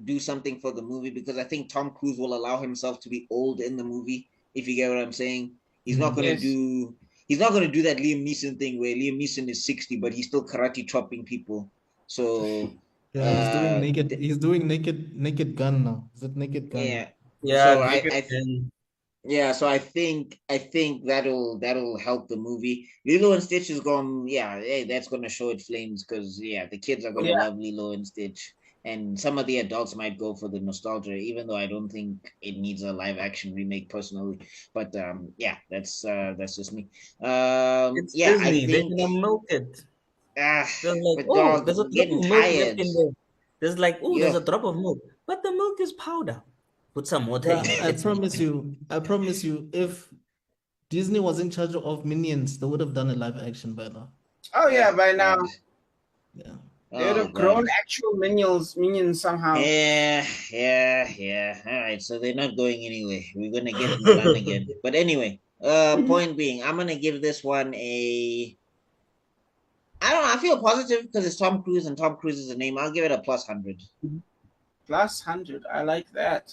do something for the movie because I think Tom Cruise will allow himself to be old in the movie, if you get what I'm saying. He's not gonna Yes. do he's not going to do that Liam Neeson thing where Liam Neeson is 60, but he's still karate chopping people. So, Yeah, th- he's doing naked gun now. Is it naked gun? yeah. Yeah, So naked and yeah. So I think that'll help the movie. Lilo and Stitch is going. Yeah, hey, that's going to show its flames because yeah, the kids are going to Yeah. love Lilo and Stitch. And some of the adults might go for the nostalgia, even though I don't think it needs a live action remake personally. But yeah, that's just me. it's Yeah, I Disney. They're think gonna milk it. They're like, but oh, dog, there's a I'm drop getting of milk left tired. in there. There's like, oh, there's Yeah. a drop of milk, but the milk is powder. Put some water in it. I It's promise you, if Disney was in charge of Minions, they would have done a live action by now. Oh yeah, by now God. Yeah. they would Oh, have grown God. actual minions somehow. Yeah. All right, so they're not going anywhere. We're gonna get Mulan again. But anyway, point being, I'm gonna give this one a. I don't know. I feel positive because it's Tom Cruise and Tom Cruise is a name. I'll give it a +100. Plus 100. I like that.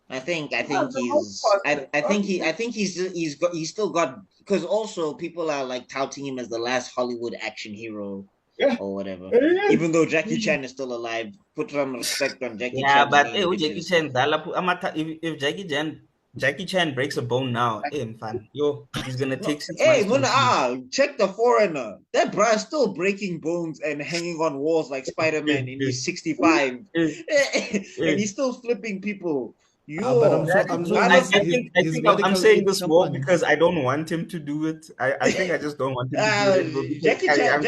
I think The most he's positive. I think he's still got, because also people are like touting him as the last Hollywood action hero Yeah, or whatever. it is. Even though Jackie Chan is still alive, put some respect on Jackie Yeah, Chan's but name, Jackie bitches. Chan, if Jackie Chan breaks a bone now, man, yo, he's gonna No, take 6 months hey, to Muna, recover. check the foreigner. That bra is still breaking bones and hanging on walls like Spider-Man, and he's 65. And he's still flipping people. But I'm Yo, sure I'm sure God of I his think I'm medical saying aid this more company. because I don't want him to do it. I think I just don't want him to do it anymore because I'm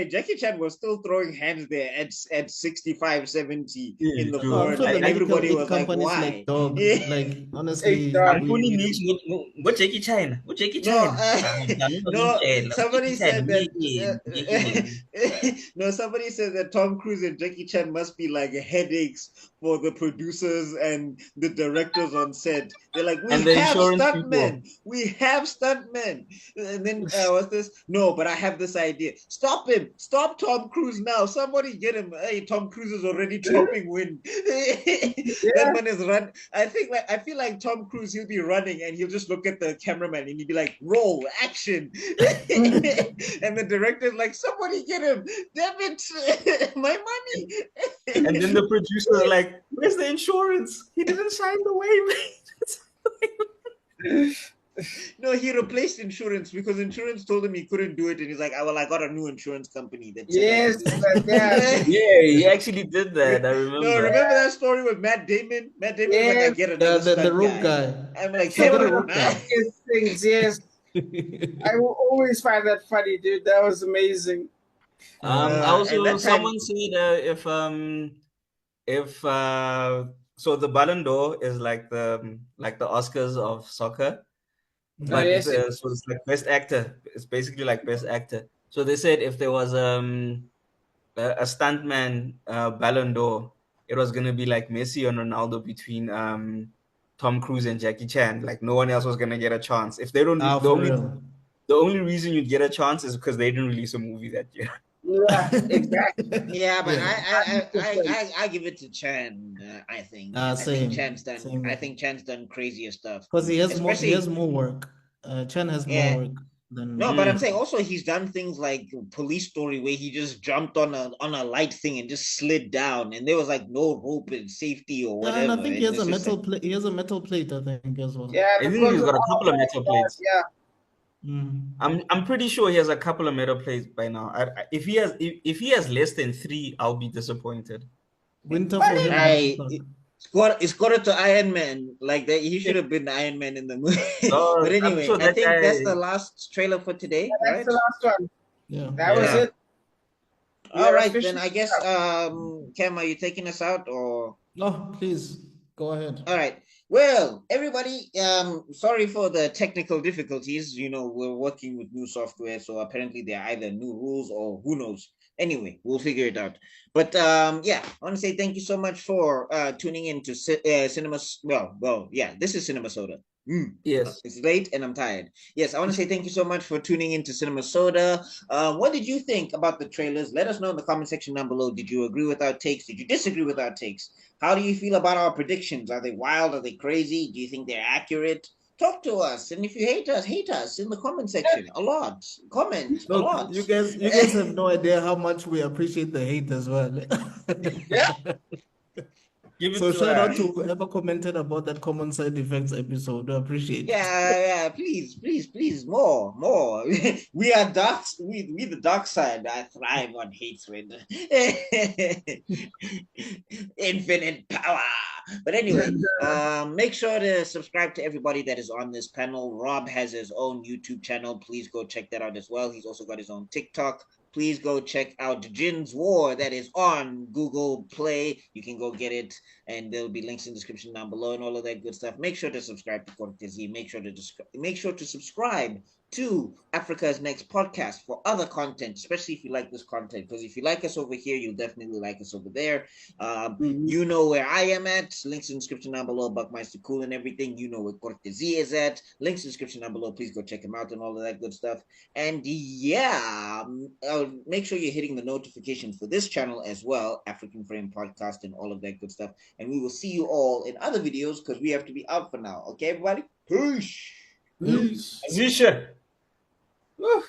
Jackie Chan was still throwing hands there at 65, 70 in the No, I'm sure foreigner, the and medical everybody aid was like, companies why? like dog. Like Hey, honestly, dog. I'm fully mixed with Jackie Chan. With Jackie No, Chan. no. Jackie Somebody Chan. said that. No, somebody said that Tom Cruise and Jackie Chan must be like headaches for the producers and the directors on set. They're like, And the we have stuntmen. And then what's this? No, but I have this idea. Stop him! Stop Tom Cruise now! Somebody get him! Hey, Tom Cruise is already chopping wind. That man is run. I feel like Tom Cruise. He'll be running and he'll just look at the cameraman and he'll be like, "Roll, action!" And the director's like, "Somebody get him! Damn it, my money!" And then the producer's like, where's the insurance? He didn't sign the waiver. No, he replaced insurance because insurance told him he couldn't do it, and he's like, "Oh, well, I got a new insurance company that said I Yes, can do this." yeah. Yeah, he actually did that. I No, remember. remember that story with Matt Damon? Matt Damon was like, "I Yes. get another the stunt rope guy." guy. I'm like, He got a One of rope the guy. funniest things, yes. I will always find that funny, dude. That was amazing. and Also, that time, someone said if so the Ballon d'Or is like the Oscars of soccer, Oh, but yes. so it's like best actor. It's basically like best actor. So they said if there was a stuntman Ballon d'Or, it was gonna be like Messi and Ronaldo between Tom Cruise and Jackie Chan. Like no one else was gonna get a chance. If they don't, For real. the only reason you'd get a chance is because they didn't release a movie that year. Yeah, exactly. yeah, but Yeah. I give it to Chan. I think Same. I think Chan's done crazier stuff, Because he has especially more work. Chan has more yeah. work No, than but I'm saying also he's done things like Police Story where he just jumped on a light thing and just slid down, and there was like no rope and safety or yeah, and I whatever, think he and has a it's just metal like, plate. He has a metal plate, I think, as well. Yeah, I think because he's of got a all couple of that, metal plates. yeah. I'm pretty sure he has a couple of metal plates by now. If he has less than 3, I'll be disappointed. Winter But for him. it's got to Iron Man like that. He should have been Iron Man in the movie. But I'm anyway, sure I that think guy. that's the last trailer for today, that's right? the last one. Yeah. That was Yeah. it. We All are right, then officially I guess out. Cam, are you taking us out or? No, please go ahead. All right. Well, everybody, sorry for the technical difficulties. You know, we're working with new software, so apparently there are either new rules or who knows. Anyway, we'll figure it out. But yeah, I want to say thank you so much for tuning in to Cinema. Well, yeah, this is Cinema Soda. Yes. It's late and I'm tired. Yes, I want to say thank you so much for tuning into Cinema Soda. What did you think about the trailers? Let us know in the comment section down below. Did you agree with our takes? Did you disagree with our takes? How do you feel about our predictions? Are they wild? Are they crazy? Do you think they're accurate? Talk to us. And if you hate us in the comment section. A lot. Comment a Look, lot. you guys have no idea how much we appreciate the hate as well. Yeah. Give it So to shout us. out to whoever commented about that common side effects episode. We appreciate it. Yeah, please, more. We are dark. We the dark side. I thrive on hatred. Infinite power. But anyway, make sure to subscribe to everybody that is on this panel. Rob has his own YouTube channel. Please go check that out as well. He's also got his own TikTok. Please go check out Jin's War. That is on Google Play. You can go get it. and there'll be links in the description down below and all of that good stuff. Make sure to subscribe to Cortesi. Make sure to subscribe to Africa's Next podcast for other content, especially if you like this content. Because if you like us over here, you'll definitely like us over there. You know where I am at. Links in the description down below. Buckmeister Cool and everything. You know where Cortesi is at. Links in the description down below. Please go check him out and all of that good stuff. And yeah, make sure you're hitting the notifications for this channel as well, African Frame Podcast and all of that good stuff. And we will see you all in other videos because we have to be out for now. Okay, everybody? Peace. Peace. Azisha. Woo.